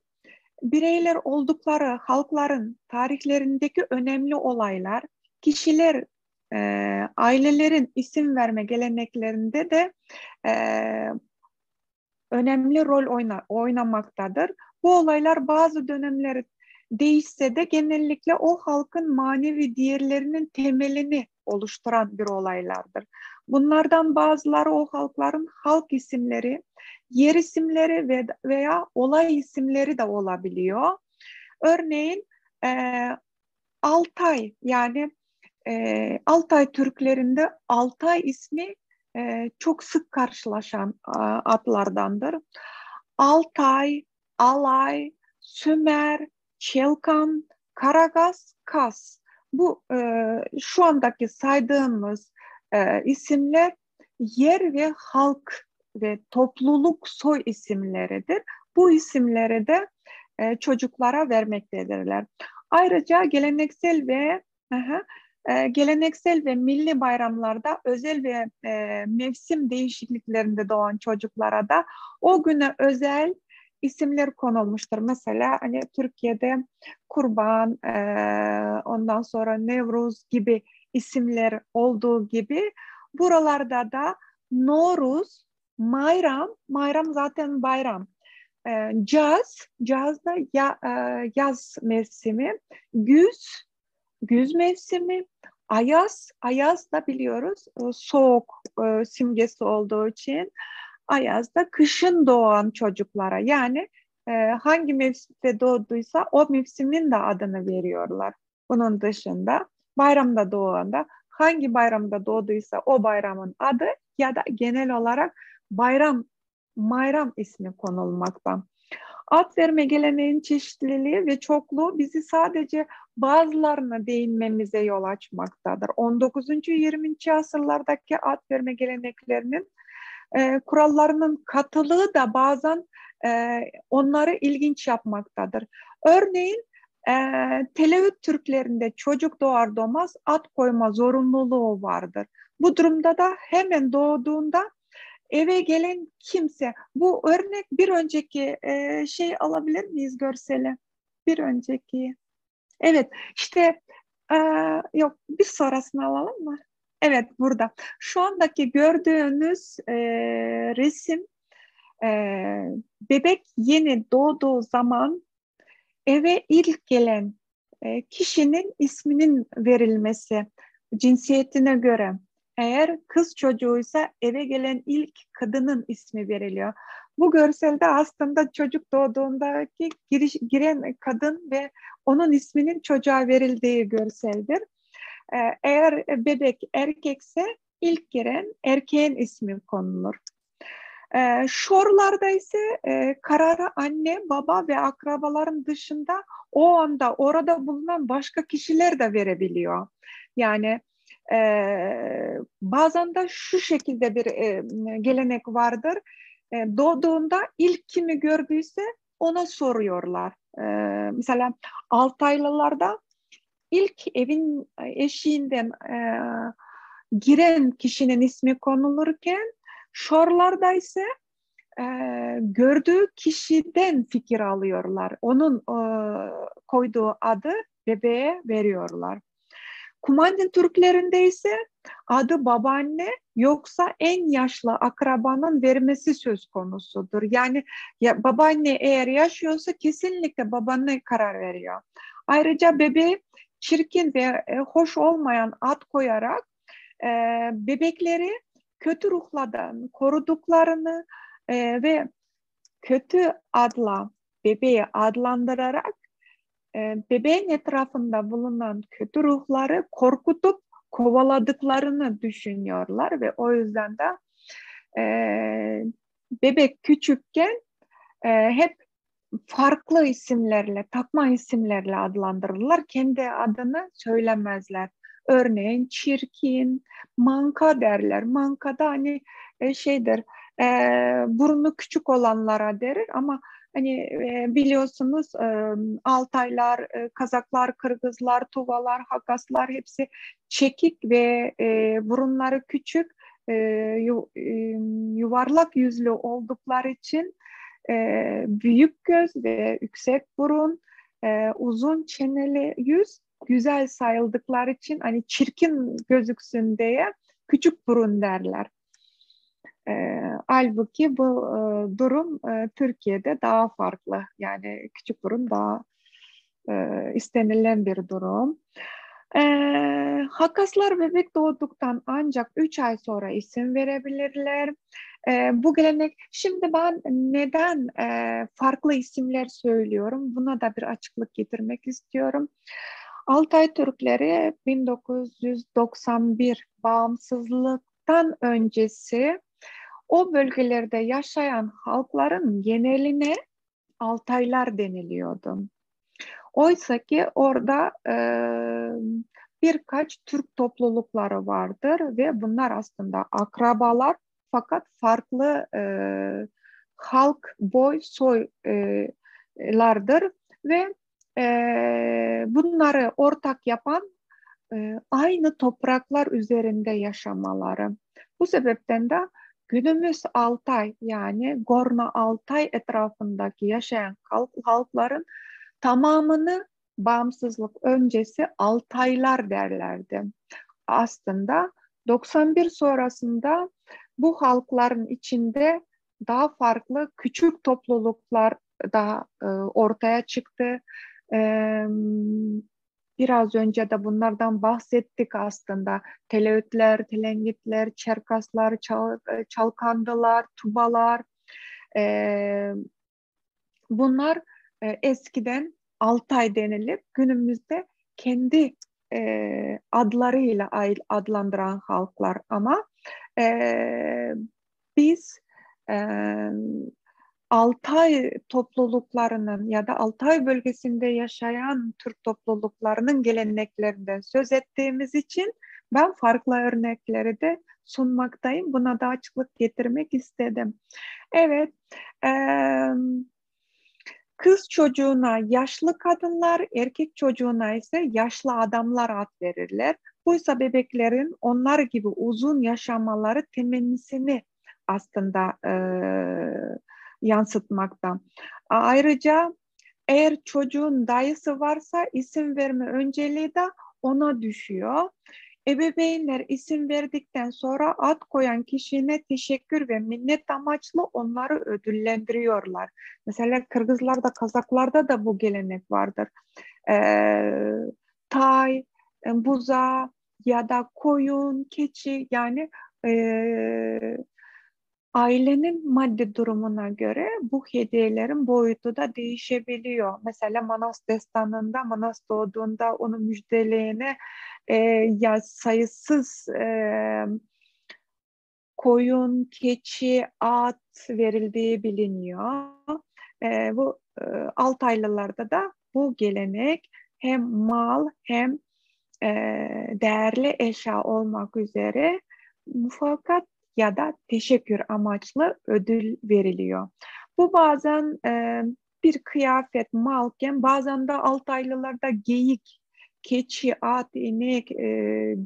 bireyler oldukları halkların tarihlerindeki önemli olaylar, kişiler, ailelerin isim verme geleneklerinde de e, önemli rol oynamaktadır. Bu olaylar bazı dönemleri değişse de genellikle o halkın manevi değerlerinin temelini oluşturan bir olaylardır. Bunlardan bazıları o halkların halk isimleri, yer isimleri veya olay isimleri de olabiliyor. Örneğin e, Altay yani Altay Türklerinde Altay ismi çok sık karşılaşan adlardandır. Altay, Alay, Sümer, Çelkan, Karagaz, Kas. Bu şu andaki saydığımız isimler yer ve halk ve topluluk soy isimleridir. Bu isimleri de çocuklara vermektedirler. Ayrıca geleneksel ve milli bayramlarda özel ve mevsim değişikliklerinde doğan çocuklara da o güne özel isimler konulmuştur. Mesela hani Türkiye'de Kurban, ondan sonra Nevruz gibi isimler olduğu gibi buralarda da Noruz, Mayram zaten bayram. Caz da yaz mevsimi, güz mevsimi, ayaz da biliyoruz soğuk simgesi olduğu için ayaz da kışın doğan çocuklara yani hangi mevsimde doğduysa o mevsimin de adını veriyorlar. Bunun dışında bayramda doğanda hangi bayramda doğduysa o bayramın adı ya da genel olarak bayram ismi konulmakta. Ad verme geleneğin çeşitliliği ve çokluğu bizi sadece bazılarına değinmemize yol açmaktadır. 19. 20. asırlardaki ad verme geleneklerinin kurallarının katılığı da bazen onları ilginç yapmaktadır. Örneğin Televüt Türklerinde çocuk doğar doğmaz ad koyma zorunluluğu vardır. Bu durumda da hemen doğduğunda eve gelen kimse, bu örnek bir önceki şey alabilir miyiz görseli? Bir önceki. Evet, işte e, yok bir sonrasını alalım mı? Evet, burada. Şu andaki gördüğünüz resim bebek yeni doğduğu zaman eve ilk gelen kişinin isminin verilmesi cinsiyetine göre. Eğer kız çocuğuysa eve gelen ilk kadının ismi veriliyor. Bu görselde aslında çocuk doğduğundaki giren kadın ve onun isminin çocuğa verildiği görseldir. Eğer bebek erkekse ilk giren erkeğin ismi konulur. Şorlarda ise kararı anne, baba ve akrabaların dışında o anda orada bulunan başka kişiler de verebiliyor. Yani bazen de şu şekilde bir gelenek vardır. Doğduğunda ilk kimi gördüyse ona soruyorlar. Mesela Altaylılarda ilk evin eşiğinden giren kişinin ismi konulurken Şorlarda ise gördüğü kişiden fikir alıyorlar. Onun koyduğu adı bebeğe veriyorlar. Kumandin Türklerinde ise adı babaanne yoksa en yaşlı akrabanın vermesi söz konusudur. Yani babaanne eğer yaşıyorsa kesinlikle babaanne karar veriyor. Ayrıca bebeğe çirkin ve hoş olmayan ad koyarak bebekleri kötü ruhlardan koruduklarını ve kötü adla bebeği adlandırarak bebeğin etrafında bulunan kötü ruhları korkutup kovaladıklarını düşünüyorlar ve o yüzden de bebek küçükken hep farklı isimlerle, takma isimlerle adlandırırlar. Kendi adını söylemezler. Örneğin çirkin, manka derler. Manka da hani şeydir, burnu küçük olanlara derir ama hani biliyorsunuz Altaylar, Kazaklar, Kırgızlar, Tuvalar, Hakaslar hepsi çekik ve burunları küçük, yuvarlak yüzlü oldukları için büyük göz ve yüksek burun, uzun çeneli yüz güzel sayıldıkları için hani çirkin gözüksün diye küçük burun derler. Halbuki bu durum Türkiye'de daha farklı. Yani küçük burun daha istenilen bir durum. Hakaslar bebek doğduktan ancak 3 ay sonra isim verebilirler. Bu gelenek, şimdi ben neden farklı isimler söylüyorum? Buna da bir açıklık getirmek istiyorum. Altay Türkleri 1991 bağımsızlıktan öncesi o bölgelerde yaşayan halkların geneline Altaylar deniliyordu. Oysa ki orada birkaç Türk toplulukları vardır ve bunlar aslında akrabalar fakat farklı halk, boy, soylardır ve bunları ortak yapan aynı topraklar üzerinde yaşamaları. Bu sebepten de günümüz Altay yani Gorno Altay etrafındaki yaşayan halkların tamamını bağımsızlık öncesi Altaylar derlerdi. Aslında 91 sonrasında bu halkların içinde daha farklı küçük topluluklar da ortaya çıktı. Biraz önce de bunlardan bahsettik aslında. Teleütler, Telengitler, Çerkaslar, Çalkandılar, Tubalar. Bunlar eskiden Altay denilip günümüzde kendi adlarıyla adlandıran halklar ama biz Altay topluluklarının ya da Altay bölgesinde yaşayan Türk topluluklarının geleneklerinden söz ettiğimiz için ben farklı örnekleri de sunmaktayım. Buna da açıklık getirmek istedim. Evet, kız çocuğuna yaşlı kadınlar, erkek çocuğuna ise yaşlı adamlar ad verirler. Buysa bebeklerin onlar gibi uzun yaşamaları temennisini aslında yansıtmakta. Ayrıca eğer çocuğun dayısı varsa isim verme önceliği de ona düşüyor. Ebeveynler isim verdikten sonra ad koyan kişine teşekkür ve minnet amaçlı onları ödüllendiriyorlar. Mesela Kırgızlarda, Kazaklarda da bu gelenek vardır. Ee, tay, buza ya da koyun, keçi, yani e, ailenin maddi durumuna göre bu hediyelerin boyutu da değişebiliyor. Mesela Manas destanında Manas doğduğunda onu müjdeleyene e, ya sayısız koyun, keçi, at verildiği biliniyor. Bu Altaylılarda da bu gelenek hem mal hem e, değerli eşya olmak üzere mufakat ya da teşekkür amaçlı ödül veriliyor. Bu bazen bir kıyafet, malken, bazen de Altaylılarda geyik, keçi, at, inek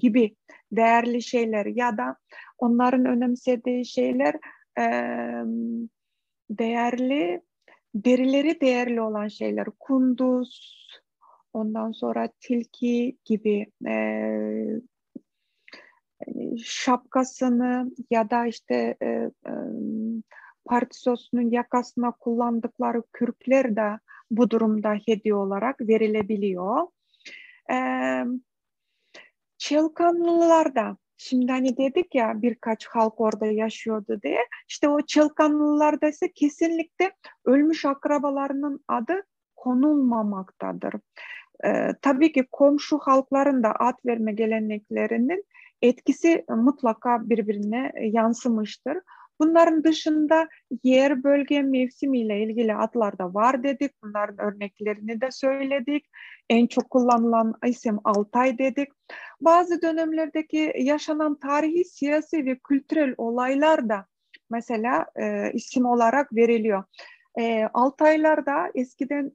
gibi değerli şeyler ya da onların önemsediği şeyler e, değerli, derileri değerli olan şeyler, kunduz, ondan sonra tilki gibi şapkasını ya da işte partisosunun yakasına kullandıkları kürkler de bu durumda hediye olarak verilebiliyor. E, Çalkanlılarda, şimdi hani dedik ya birkaç halk orada yaşıyordu diye, işte o Çalkanlılarda ise kesinlikle ölmüş akrabalarının adı konulmamaktadır. Tabii ki komşu halkların da ad verme geleneklerinin etkisi mutlaka birbirine yansımıştır. Bunların dışında yer, bölge, mevsim ile ilgili adlar da var dedik. Bunların örneklerini de söyledik. En çok kullanılan isim Altay dedik. Bazı dönemlerdeki yaşanan tarihi, siyasi ve kültürel olaylar da mesela isim olarak veriliyor. Altaylarda eskiden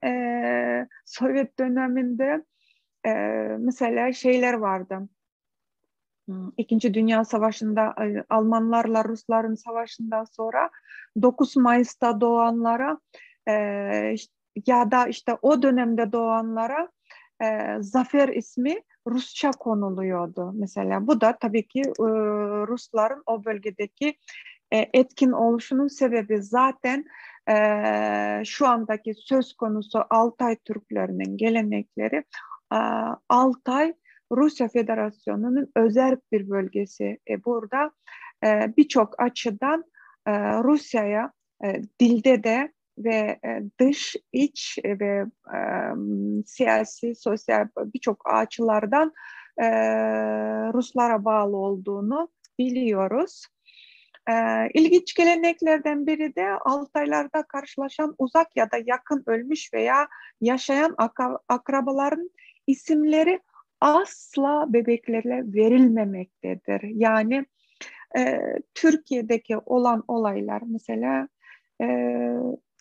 Sovyet döneminde mesela şeyler vardı. İkinci Dünya Savaşı'nda Almanlarla Rusların savaşından sonra 9 Mayıs'ta doğanlara e, ya da işte o dönemde doğanlara Zafer ismi Rusça konuluyordu mesela. Bu da tabii ki Rusların o bölgedeki etkin oluşunun sebebi. Zaten şu andaki söz konusu Altay Türklerinin gelenekleri, Altay Rusya Federasyonu'nun özerk bir bölgesi. Burada birçok açıdan Rusya'ya dilde de ve dış, iç ve siyasi, sosyal birçok açılardan Ruslara bağlı olduğunu biliyoruz. İlginç geleneklerden biri de Altaylarda karşılaşan uzak ya da yakın ölmüş veya yaşayan akrabaların isimleri asla bebeklerle verilmemektedir. Yani Türkiye'deki olan olaylar mesela e,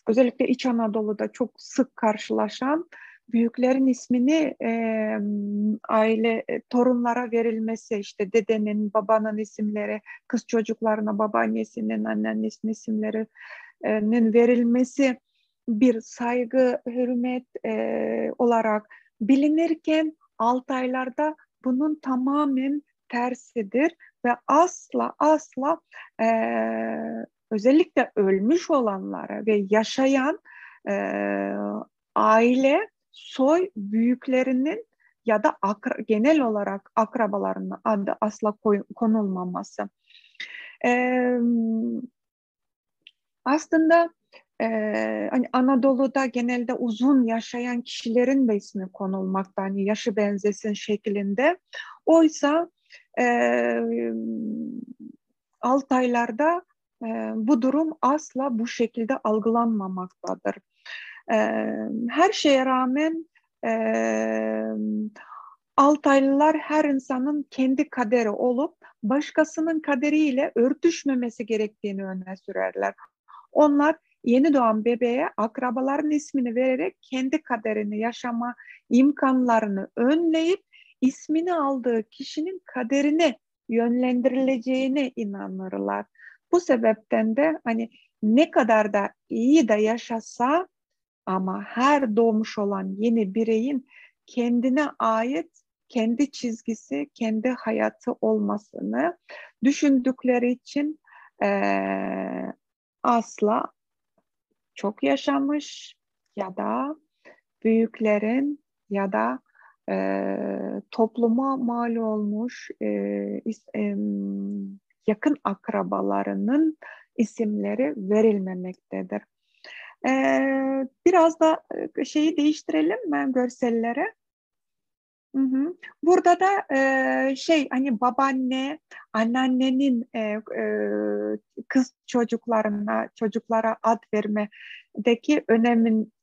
özellikle İç Anadolu'da çok sık karşılaşan büyüklerin ismini aile torunlara verilmesi, işte dedenin, babanın isimleri, kız çocuklarına babaannesinin, anneannesinin isimlerinin verilmesi bir saygı, hürmet olarak bilinirken Altaylarda bunun tamamen tersidir ve asla asla e, özellikle ölmüş olanlara ve yaşayan e, aile, soy büyüklerinin ya da genel olarak akrabalarının adı asla konulmaması. E, aslında hani Anadolu'da genelde uzun yaşayan kişilerin de ismi konulmakta, hani yaşı benzesin şeklinde. Oysa e, Altaylarda bu durum asla bu şekilde algılanmamaktadır. E, her şeye rağmen e, Altaylılar her insanın kendi kaderi olup başkasının kaderiyle örtüşmemesi gerektiğini öne sürerler. Onlar yeni doğan bebeğe akrabaların ismini vererek kendi kaderini yaşama imkanlarını önleyip ismini aldığı kişinin kaderine yönlendirileceğine inanırlar. Bu sebepten de hani ne kadar da iyi de yaşasa ama her doğmuş olan yeni bireyin kendine ait kendi çizgisi, kendi hayatı olmasını düşündükleri için asla çok yaşamış ya da büyüklerin ya da topluma mal olmuş yakın akrabalarının isimleri verilmemektedir. Biraz da şeyi değiştirelim mi görsellere? Hı hı. Burada da hani babaanne, anneannenin kız çocuklara ad vermedeki önemin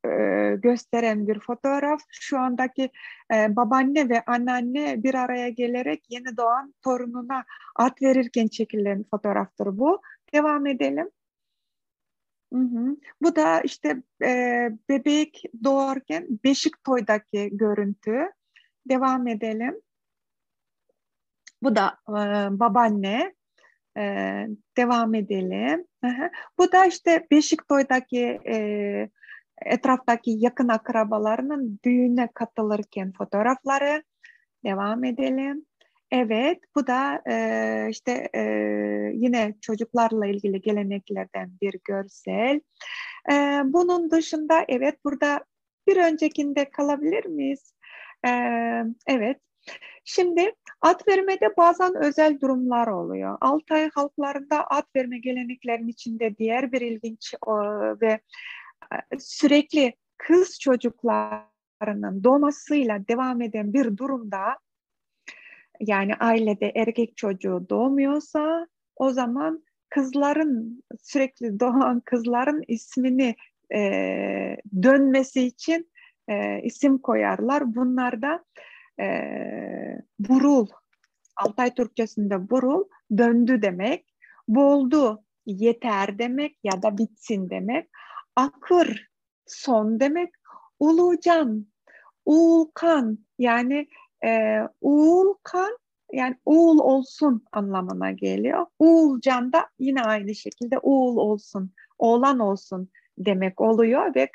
gösteren bir fotoğraf. Şu andaki babaanne ve anneanne bir araya gelerek yeni doğan torununa ad verirken çekilen fotoğraftır bu. Devam edelim. Hı hı. Bu da işte bebek doğarken Beşiktoy'daki görüntü. Devam edelim. Bu da babaanne. E, Devam edelim. Aha. Bu da işte Beşiktoy'daki etraftaki yakın akrabalarının düğüne katılırken fotoğrafları. Devam edelim. Evet, bu da işte yine çocuklarla ilgili geleneklerden bir görsel. Bunun dışında evet burada bir öncekinde kalabilir miyiz? Evet. Şimdi ad vermede bazen özel durumlar oluyor. Altay halklarında ad verme geleneklerinin içinde diğer bir ilginç ve sürekli kız çocuklarının doğmasıyla devam eden bir durumda, yani ailede erkek çocuğu doğmuyorsa o zaman sürekli doğan kızların ismini dönmesi için isim koyarlar. Bunlar da burul, Altay Türkçesinde burul döndü demek, boldu yeter demek ya da bitsin demek, akır son demek, ulucan, uğulkan yani uğulkan yani uğul olsun anlamına geliyor. Uğulcan da yine aynı şekilde uğul olsun, oğlan olsun demek oluyor ve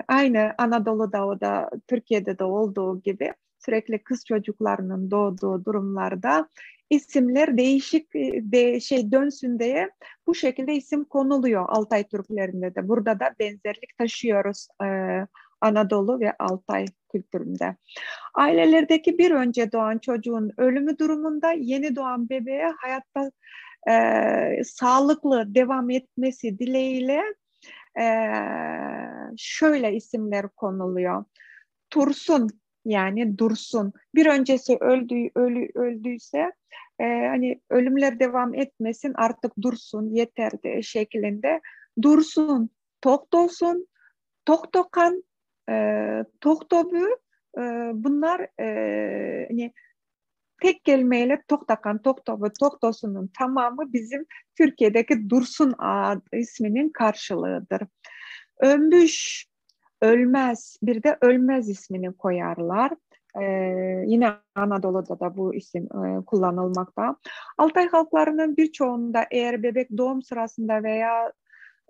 aynı Anadolu'da o da Türkiye'de de olduğu gibi sürekli kız çocuklarının doğduğu durumlarda isimler değişik dönsün diye bu şekilde isim konuluyor Altay Türklerinde de. Burada da benzerlik taşıyoruz Anadolu ve Altay kültüründe. Ailelerdeki bir önce doğan çocuğun ölümü durumunda yeni doğan bebeğe hayatta sağlıklı devam etmesi dileğiyle şöyle isimler konuluyor. Tursun yani Dursun. Bir öncesi öldüyse hani ölümler devam etmesin artık dursun yeter de şeklinde. Dursun, Toktosun, Toktokan, Toktobü bunlar hani tek kelimeyle Toktakan, Toktobu, Toktosunun tamamı bizim Türkiye'deki Dursun isminin karşılığıdır. Ömbüş, Ölmez, bir de Ölmez ismini koyarlar. Yine Anadolu'da da bu isim kullanılmakta. Altay halklarının birçoğunda eğer bebek doğum sırasında veya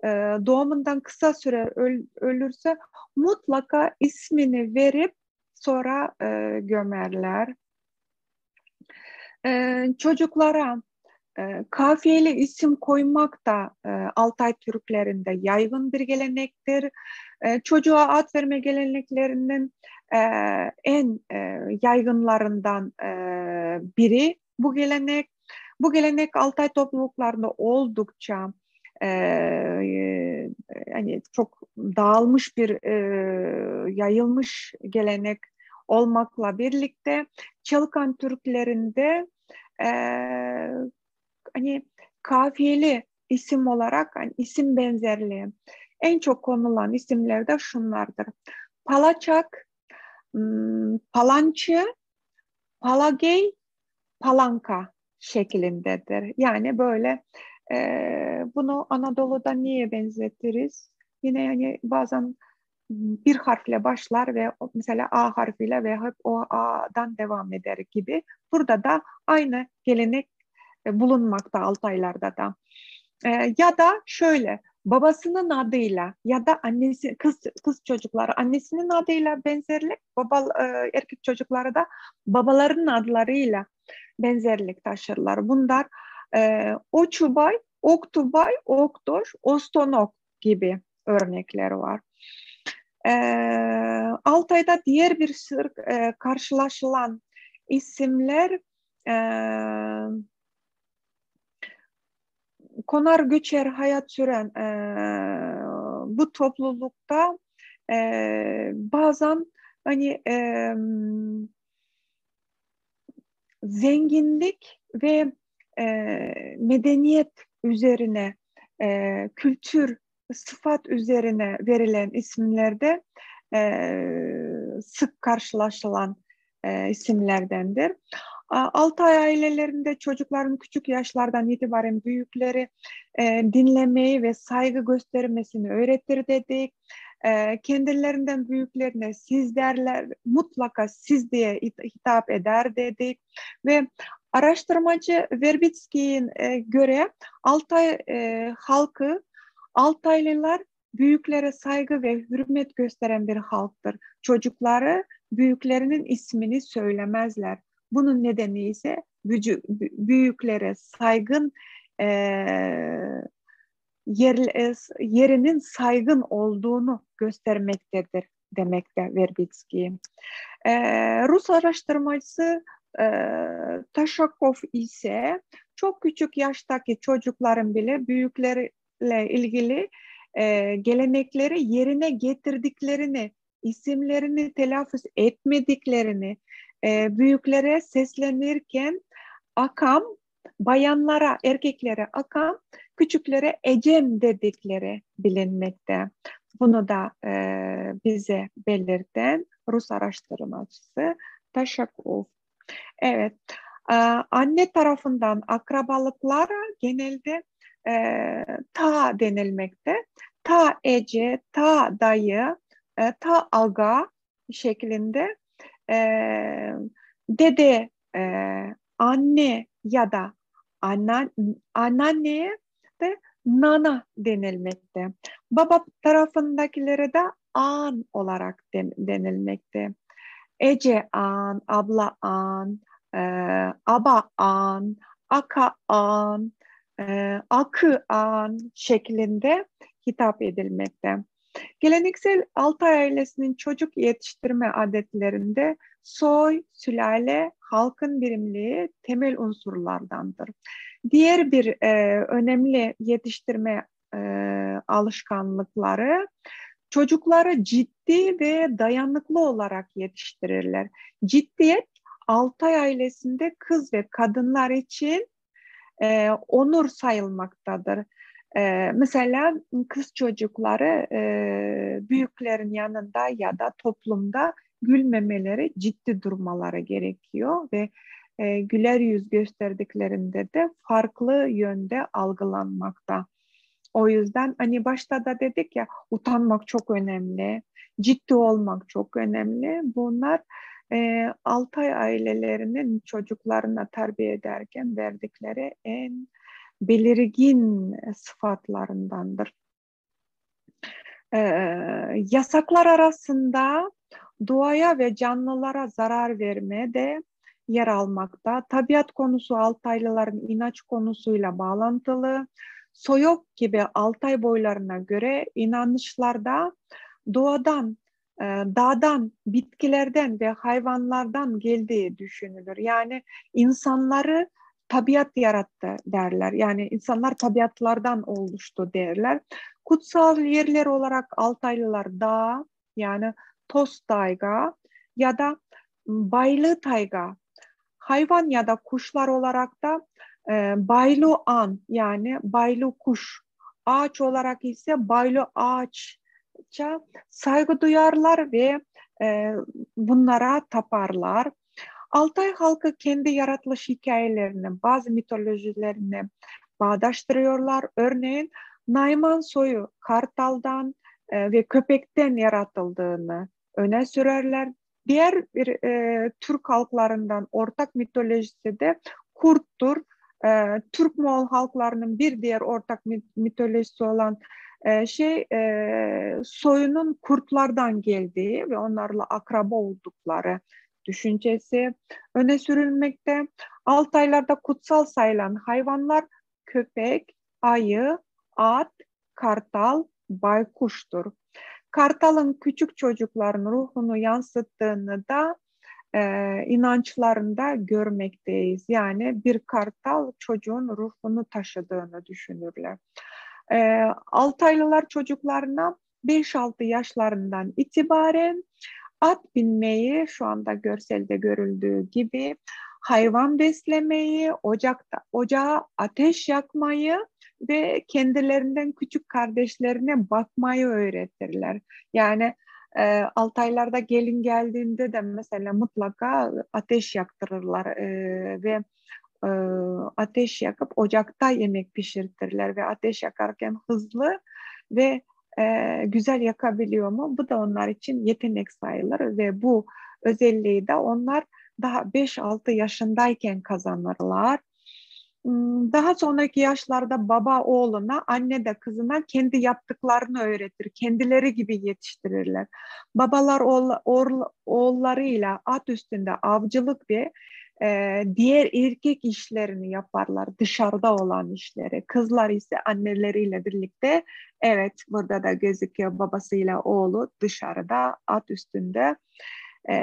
e, doğumundan kısa süre ölürse mutlaka ismini verip sonra gömerler. Çocuklara kafiyeli isim koymak da Altay Türklerinde yaygın bir gelenektir. Çocuğa ad verme geleneklerinin e, en yaygınlarından biri bu gelenek. Bu gelenek Altay topluluklarında oldukça hani çok dağılmış bir yayılmış gelenek olmakla birlikte Çalıkan Türklerinde e, hani kafiyeli isim olarak hani isim benzerliği en çok konulan isimler de şunlardır. Palaçak, Palançı, Palagey, Palanka şeklindedir. Yani böyle bunu Anadolu'da niye benzetiriz? Yine yani bazen bir harfle başlar ve mesela A harfiyle ve hep o A'dan devam eder gibi. Burada da aynı gelenek bulunmakta Altaylarda da. Ya da şöyle babasının adıyla ya da annesi kız çocukları annesinin adıyla benzerlik, erkek çocukları da babalarının adlarıyla benzerlik taşırlar. Bunlar Oçubay, Oktubay, Oktoş, Ostonok gibi örnekler var. Altay'da diğer bir karşılaşılan isimler konar göçer hayat süren bu toplulukta bazen hani zenginlik ve medeniyet üzerine, kültür, sıfat üzerine verilen isimlerde sık karşılaşılan isimlerdendir. Altay ailelerinde çocukların küçük yaşlardan itibaren büyükleri dinlemeyi ve saygı göstermesini öğretir dedik. Kendilerinden büyüklerine siz derler, mutlaka siz diye hitap eder dedik. Ve araştırmacı Verbitski'nin göre Altay halkı, Altaylılar büyüklere saygı ve hürmet gösteren bir halktır. Çocukları büyüklerinin ismini söylemezler. Bunun nedeni ise büyüklere saygın yerinin saygın olduğunu göstermektedir demekte Verbitski. Rus araştırmacısı Taşakov ise çok küçük yaştaki çocukların bile büyüklerle ilgili gelenekleri yerine getirdiklerini, isimlerini telaffuz etmediklerini, büyüklere seslenirken akam, bayanlara, erkeklere akam, küçüklere ecem dedikleri bilinmekte. Bunu da bize belirten Rus araştırmacısı Taşakov. Evet, anne tarafından akrabalıklara genelde ta denilmekte. Ta ece, ta dayı, ta aga şeklinde dede, anne ya da anneanneye de nana denilmekte. Baba tarafındakilere de an olarak denilmekte. Ece an, abla an, aba an, aka an, akı an şeklinde hitap edilmekte. Geleneksel Altay ailesinin çocuk yetiştirme adetlerinde soy, sülale, halkın birimliği temel unsurlardandır. Diğer bir önemli yetiştirme alışkanlıkları, çocukları ciddi ve dayanıklı olarak yetiştirirler. Ciddiyet Altay ailesinde kız ve kadınlar için onur sayılmaktadır. Mesela kız çocukları büyüklerin yanında ya da toplumda gülmemeleri, ciddi durmaları gerekiyor ve güler yüz gösterdiklerinde de farklı yönde algılanmakta. O yüzden hani başta da dedik ya, utanmak çok önemli, ciddi olmak çok önemli. Bunlar Altay ailelerinin çocuklarına terbiye ederken verdikleri en belirgin sıfatlarındandır. Yasaklar arasında doğaya ve canlılara zarar verme de yer almakta. Tabiat konusu Altaylıların inanç konusuyla bağlantılı. Soyok gibi Altay boylarına göre inanışlarda doğadan, dağdan, bitkilerden ve hayvanlardan geldiği düşünülür. Yani insanları tabiat yarattı derler. Yani insanlar tabiatlardan oluştu derler. Kutsal yerler olarak Altaylılar dağ, yani Toz Tayga ya da Baylı Tayga, hayvan ya da kuşlar olarak da Baylu An, yani Baylu kuş, ağaç olarak ise Baylu ağaçça saygı duyarlar ve bunlara taparlar. Altay halkı kendi yaratılış hikayelerini, bazı mitolojilerini bağdaştırıyorlar. Örneğin Nayman soyu kartaldan ve köpekten yaratıldığını öne sürerler. Diğer bir Türk halklarından ortak mitolojisi de kurttur. Türk Moğol halklarının bir diğer ortak mitolojisi olan Soyunun kurtlardan geldiği ve onlarla akraba oldukları düşüncesi öne sürülmekte. Altaylarda kutsal sayılan hayvanlar köpek, ayı, at, kartal, baykuştur. Kartalın küçük çocukların ruhunu yansıttığını da inançlarında görmekteyiz. Yani bir kartal çocuğun ruhunu taşıdığını düşünürler. Altaylılar çocuklarına 5-6 yaşlarından itibaren at binmeyi, şu anda görselde görüldüğü gibi hayvan beslemeyi, ocağa ateş yakmayı ve kendilerinden küçük kardeşlerine bakmayı öğretirler. Yani Altaylarda gelin geldiğinde de mesela mutlaka ateş yaktırırlar ve e, ateş yakıp ocakta yemek pişirtirler ve ateş yakarken hızlı ve güzel yakabiliyor mu? Bu da onlar için yetenek sayılır ve bu özelliği de onlar daha 5-6 yaşındayken kazanırlar. Daha sonraki yaşlarda baba oğluna, anne de kızına kendi yaptıklarını öğretir. Kendileri gibi yetiştirirler. Babalar oğullarıyla at üstünde avcılık ve diğer erkek işlerini yaparlar. Dışarıda olan işleri. Kızlar ise anneleriyle birlikte, evet burada da gözüküyor, babasıyla oğlu dışarıda at üstünde e,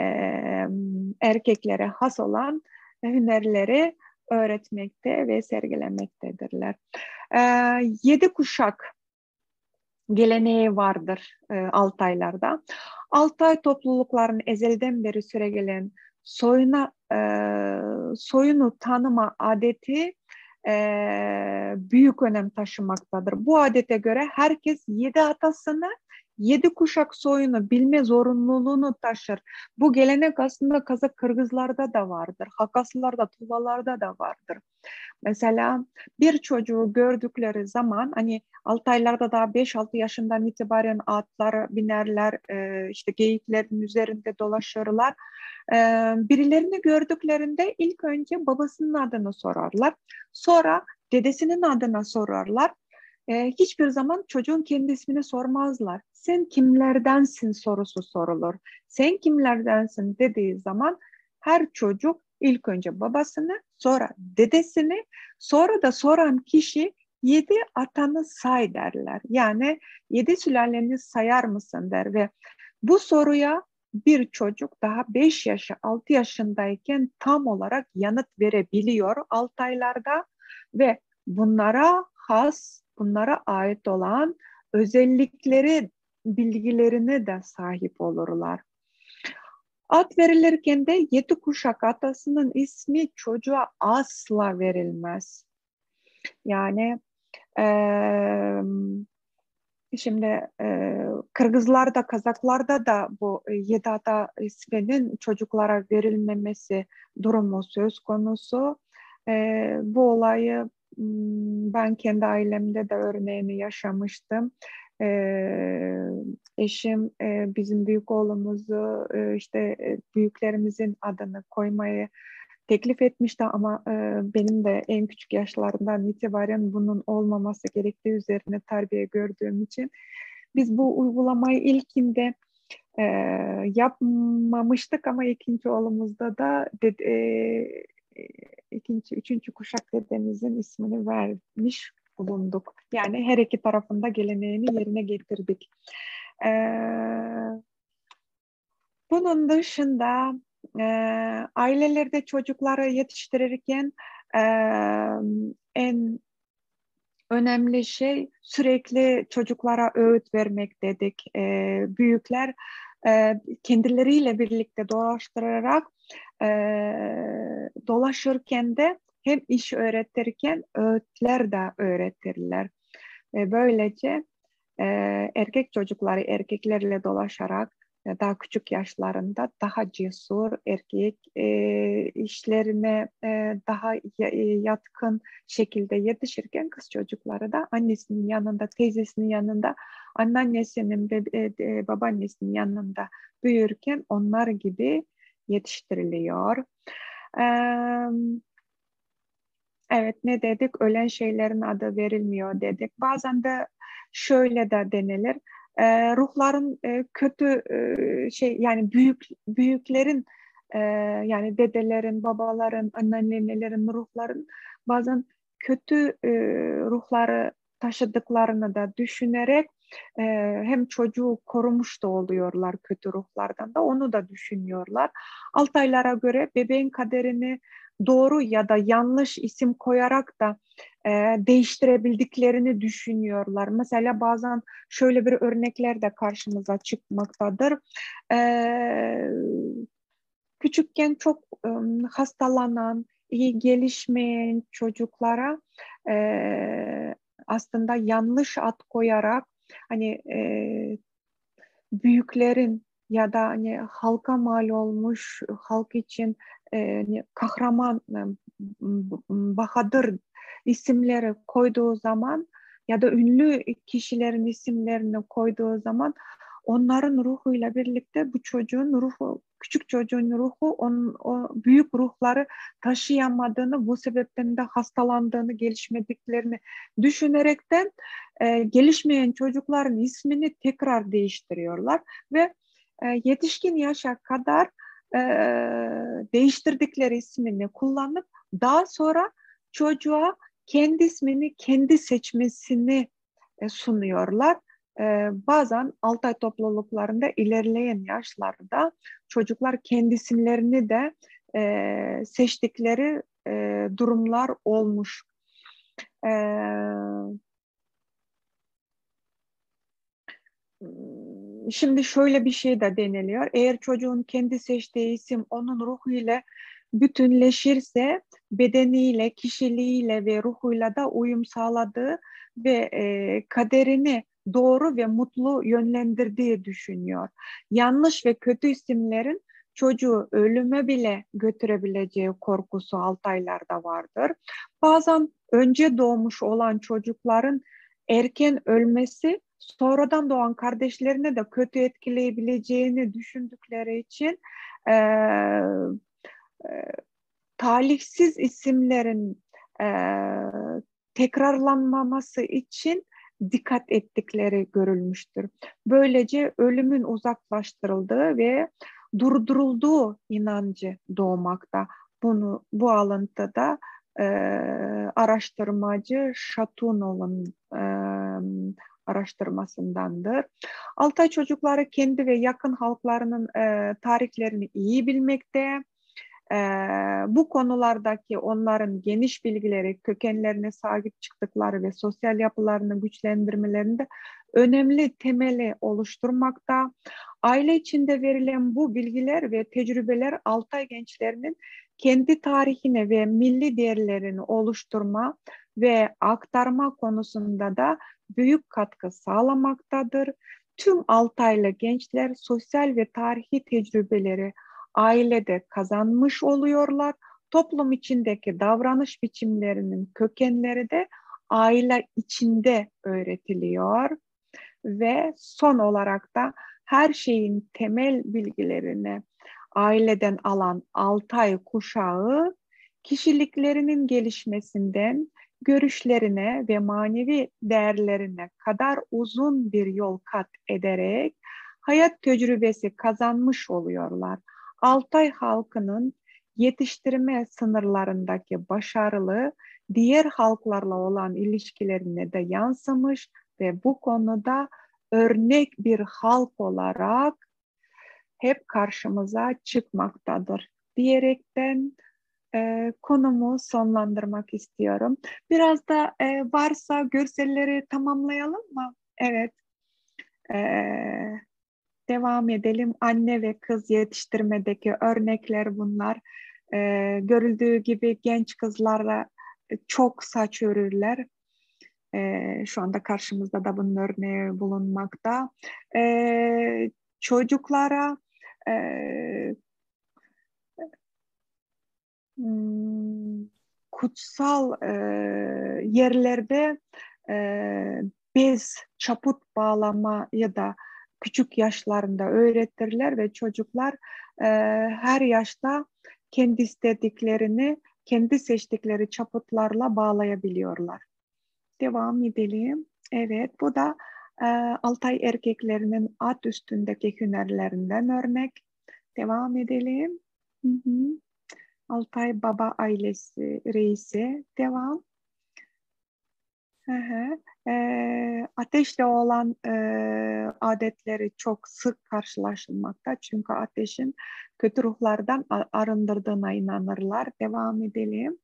erkeklere has olan hünerleri öğretmekte ve sergilemektedirler. 7 kuşak geleneği vardır Altaylarda. Altay topluluklarının ezelden beri süregelen soyunu tanıma adeti büyük önem taşımaktadır. Bu adete göre herkes 7 atasını, 7 kuşak soyunu bilme zorunluluğunu taşır. Bu gelenek aslında Kazak Kırgızlarda da vardır. Hakaslarda, Tuvalarda da vardır. Mesela bir çocuğu gördükleri zaman, hani Altaylarda daha 5-6 yaşından itibaren atlara binerler, işte geyiklerin üzerinde dolaşırlar. Birilerini gördüklerinde ilk önce babasının adını sorarlar. Sonra dedesinin adına sorarlar. Hiçbir zaman çocuğun kendi ismini sormazlar. Sen kimlerdensin sorusu sorulur. Sen kimlerdensin dediği zaman her çocuk ilk önce babasını, sonra dedesini, sonra da soran kişi 7 atanı say derler. Yani 7 sülaleni sayar mısın der ve bu soruya bir çocuk daha 5 yaşı 6 yaşındayken tam olarak yanıt verebiliyor Altaylarda ve bunlara ait olan özellikleri, bilgilerine de sahip olurlar. Ad verilirken de 7 kuşak atasının ismi çocuğa asla verilmez. Yani şimdi Kırgızlarda, Kazaklarda da bu 7 ata isminin çocuklara verilmemesi durumu söz konusu. Bu olayı ben kendi ailemde de örneğini yaşamıştım. Eşim bizim büyük oğlumuzu büyüklerimizin adını koymayı teklif etmişti ama benim de en küçük yaşlarından itibaren bunun olmaması gerektiği üzerine terbiye gördüğüm için biz bu uygulamayı ilkinde e, yapmamıştık ama ikinci oğlumuzda da üçüncü kuşak dedemizin ismini vermiş bulunduk. Yani her iki tarafında geleneğini yerine getirdik. E, Bunun dışında e, ailelerde çocukları yetiştirirken e, en önemli şey sürekli çocuklara öğüt vermek dedik. Büyükler kendileriyle birlikte dolaştırarak e, dolaşırken de hem iş öğretirken öğütler de öğretirler. Böylece e, erkek çocukları erkeklerle dolaşarak daha küçük yaşlarında daha cesur erkek işlerine daha yatkın şekilde yetişirken kız çocukları da annesinin yanında, teyzesinin yanında, anneannesinin ve babaannesinin yanında büyürken onlar gibi yetiştiriliyor. Evet, ne dedik? Ölen şeylerin adı verilmiyor dedik. Bazen de şöyle de denilir. Ruhların kötü yani büyüklerin yani dedelerin, babaların, annelerin, ruhların bazen kötü ruhları taşıdıklarını da düşünerek e, hem çocuğu korumuş da oluyorlar kötü ruhlardan da onu da düşünüyorlar. Altaylara göre bebeğin kaderini doğru ya da yanlış isim koyarak da değiştirebildiklerini düşünüyorlar. Mesela bazen şöyle bir örnekler de karşımıza çıkmaktadır. E, Küçükken çok hastalanan, iyi gelişmeyen çocuklara aslında yanlış ad koyarak hani büyüklerin ya da hani halka mal olmuş halk için hani kahraman, bahadır isimleri koyduğu zaman ya da ünlü kişilerin isimlerini koyduğu zaman onların ruhuyla birlikte bu çocuğun ruhu, küçük çocuğun ruhu o büyük ruhları taşıyamadığını, bu sebepten de hastalandığını, gelişmediklerini düşünerekten gelişmeyen çocukların ismini tekrar değiştiriyorlar ve yetişkin yaşa kadar e, değiştirdikleri ismini kullanıp daha sonra çocuğa kendi ismini kendi seçmesini sunuyorlar. Bazen Altay topluluklarında ilerleyen yaşlarda çocuklar kendi isimlerini de seçtikleri durumlar olmuş. E, Şimdi şöyle bir şey de deniliyor. Eğer çocuğun kendi seçtiği isim onun ruhuyla bütünleşirse bedeniyle, kişiliğiyle ve ruhuyla da uyum sağladığı ve kaderini doğru ve mutlu yönlendirdiği düşünüyor. Yanlış ve kötü isimlerin çocuğu ölüme bile götürebileceği korkusu Altaylarda vardır. Bazen önce doğmuş olan çocukların erken ölmesi sonradan doğan kardeşlerine de kötü etkileyebileceğini düşündükleri için e, e, talihsiz isimlerin e, tekrarlanmaması için dikkat ettikleri görülmüştür. Böylece ölümün uzaklaştırıldığı ve durdurulduğu inancı doğmakta. Bu alıntıda e, araştırmacı Şatunov'un araştırmasındandır. Altay çocukları kendi ve yakın halklarının tarihlerini iyi bilmekte. Ee, Bu konulardaki onların geniş bilgileri, kökenlerine sahip çıktıkları ve sosyal yapılarını güçlendirmelerinde önemli temeli oluşturmakta. Aile içinde verilen bu bilgiler ve tecrübeler Altay gençlerinin kendi tarihine ve milli değerlerini oluşturma ve aktarma konusunda da büyük katkı sağlamaktadır. Tüm Altaylı gençler sosyal ve tarihi tecrübeleri ailede kazanmış oluyorlar. Toplum içindeki davranış biçimlerinin kökenleri de aile içinde öğretiliyor ve son olarak da her şeyin temel bilgilerini aileden alan Altay kuşağı kişiliklerinin gelişmesinden görüşlerine ve manevi değerlerine kadar uzun bir yol kat ederek hayat tecrübesi kazanmış oluyorlar. Altay halkının yetiştirme sınırlarındaki başarılı diğer halklarla olan ilişkilerine de yansımış ve bu konuda örnek bir halk olarak hep karşımıza çıkmaktadır diyerekten konumu sonlandırmak istiyorum. Biraz da varsa görselleri tamamlayalım mı? Evet. E, Devam edelim. Anne ve kız yetiştirmedeki örnekler bunlar. Görüldüğü gibi genç kızlara çok saç örürler. Şu anda karşımızda da bunun örneği bulunmakta. Çocuklara e, kutsal yerlerde e, bez, çaput bağlama ya da küçük yaşlarında öğretirler ve çocuklar her yaşta kendi istediklerini, kendi seçtikleri çaputlarla bağlayabiliyorlar. Devam edelim. Evet, bu da Altay erkeklerinin at üstündeki hünerlerinden örnek. Devam edelim. Hı hı. Altay Baba ailesi reisi. Devam. Hı hı. Ateşle olan adetleri çok sık karşılaşılmakta. Çünkü ateşin kötü ruhlardan arındırdığına inanırlar. Devam edelim.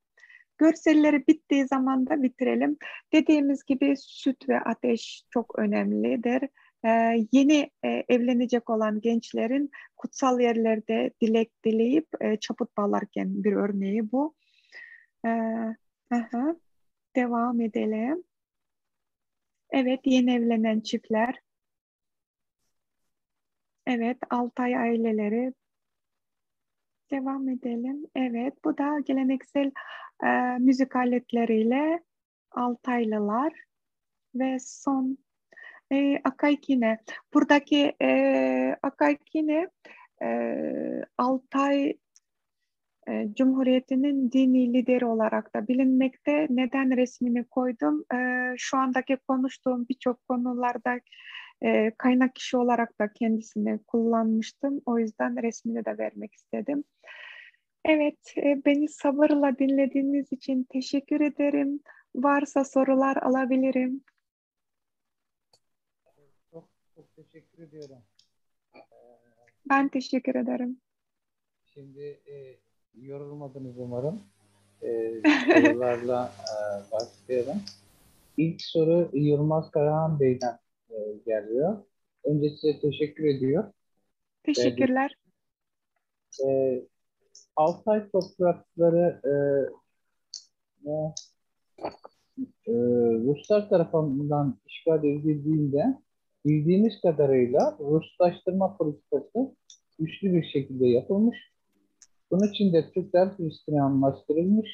Görselleri bittiği zaman da bitirelim. Dediğimiz gibi süt ve ateş çok önemlidir. Yeni evlenecek olan gençlerin kutsal yerlerde dilek dileyip çaput bağlarken bir örneği bu. Ee, aha, devam edelim. Evet, yeni evlenen çiftler. Evet, Altay aileleri. Devam edelim. Evet, bu da geleneksel müzik aletleriyle Altaylılar ve son Akaykine. Buradaki Akaykine Altay Cumhuriyeti'nin dini lideri olarak da bilinmekte. Neden resmini koydum? Şu andaki konuştuğum birçok konularda kaynak kişi olarak da kendisini kullanmıştım. O yüzden resmini de vermek istedim. Evet, beni sabırla dinlediğiniz için teşekkür ederim. Varsa sorular alabilirim. Çok çok teşekkür ediyorum. Ben teşekkür ederim. Şimdi yorulmadınız umarım. Sorularla başlayalım. İlk soru Yılmaz Karahan Bey'den geliyor. Önce size teşekkür ediyor. Teşekkürler. E, Altay toprakları e, Ruslar tarafından işgal edildiğinde bildiğimiz kadarıyla Ruslaştırma politikası güçlü bir şekilde yapılmış. Bunun için de Türkler Hristiyanlaştırılmış.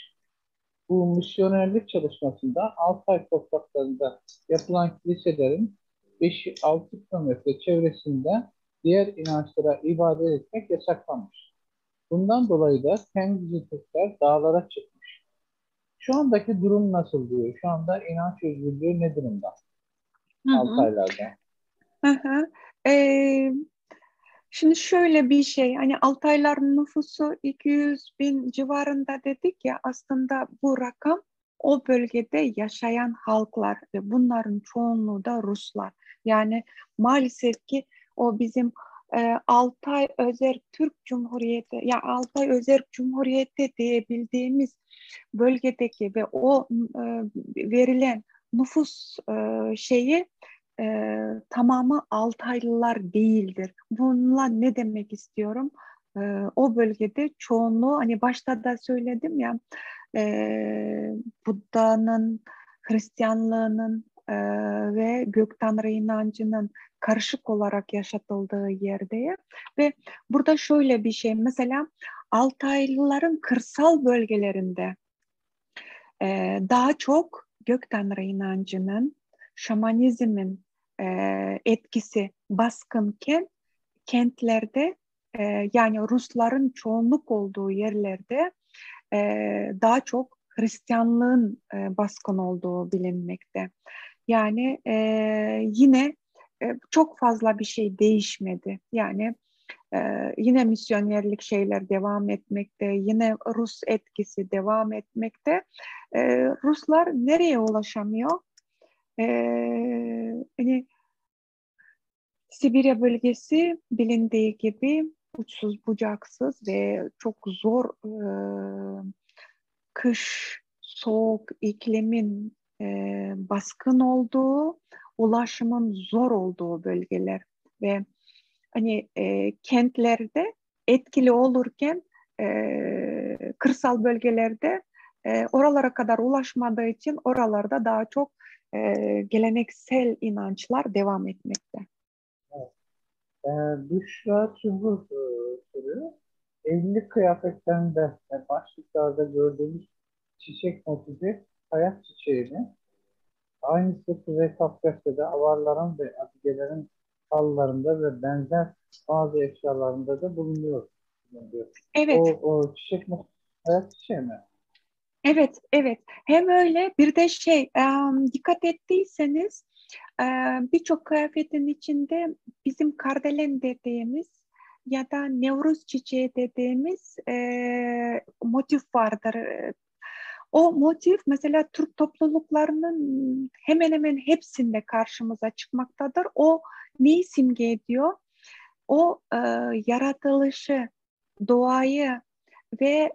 Bu misyonerlik çalışmasında Altay topraklarında yapılan kiliselerin 5-6 kilometre çevresinde diğer inançlara ibadet etmek yasaklanmış. Bundan dolayı da Tengrici Türkler dağlara çıkmış. Şu andaki durum nasıl diyor? Şu anda inanç özgürlüğü ne durumda Hı hı. Altaylarda? Hı hı. Ee, Şimdi şöyle bir şey, hani Altayların nüfusu 200 bin civarında dedik ya, aslında bu rakam o bölgede yaşayan halklar ve bunların çoğunluğu da Ruslar. Yani maalesef ki o bizim Altay Özerk Türk Cumhuriyeti, ya Altay Özerk Cumhuriyeti diyebildiğimiz bölgedeki ve o verilen nüfus şeyi tamamı Altaylılar değildir. Bununla ne demek istiyorum? O bölgede çoğunluğu, hani başta da söyledim ya, Buda'nın, Hristiyanlığının ve gök tanrı inancının karışık olarak yaşatıldığı yerdeyim. Ve burada şöyle bir şey, mesela Altaylıların kırsal bölgelerinde daha çok gök tanrı inancının, şamanizmin etkisi baskınken kentlerde, yani Rusların çoğunluk olduğu yerlerde e, daha çok Hristiyanlığın baskın olduğu bilinmekte. Yani yine çok fazla bir şey değişmedi. Yani yine misyonerlik şeyler devam etmekte, yine Rus etkisi devam etmekte. Ruslar nereye ulaşamıyor? Hani Sibirya bölgesi bilindiği gibi uçsuz bucaksız ve çok zor kış, soğuk iklimin baskın olduğu, ulaşımın zor olduğu bölgeler ve hani kentlerde etkili olurken kırsal bölgelerde oralara kadar ulaşmadığı için oralarda daha çok geleneksel inançlar devam etmekte. Evet. Büşra Çubuş soruyor. Evlilik kıyafetlerinde başlıklarda gördüğümüz çiçek motifi hayat çiçeği mi? Aynısı Kuzey Kafkasya'da avarların ve atigelerin halılarında ve benzer bazı eşyalarında da bulunuyor. Diyor. Evet, O çiçek mi? Hayat çiçeği mi? evet, evet. Hem öyle bir de şey, dikkat ettiyseniz Birçok kıyafetin içinde bizim kardelen dediğimiz ya da Nevruz çiçeği dediğimiz motif vardır. O motif mesela Türk topluluklarının hemen hemen hepsinde karşımıza çıkmaktadır. O neyi simge ediyor? O yaratılışı, doğayı ve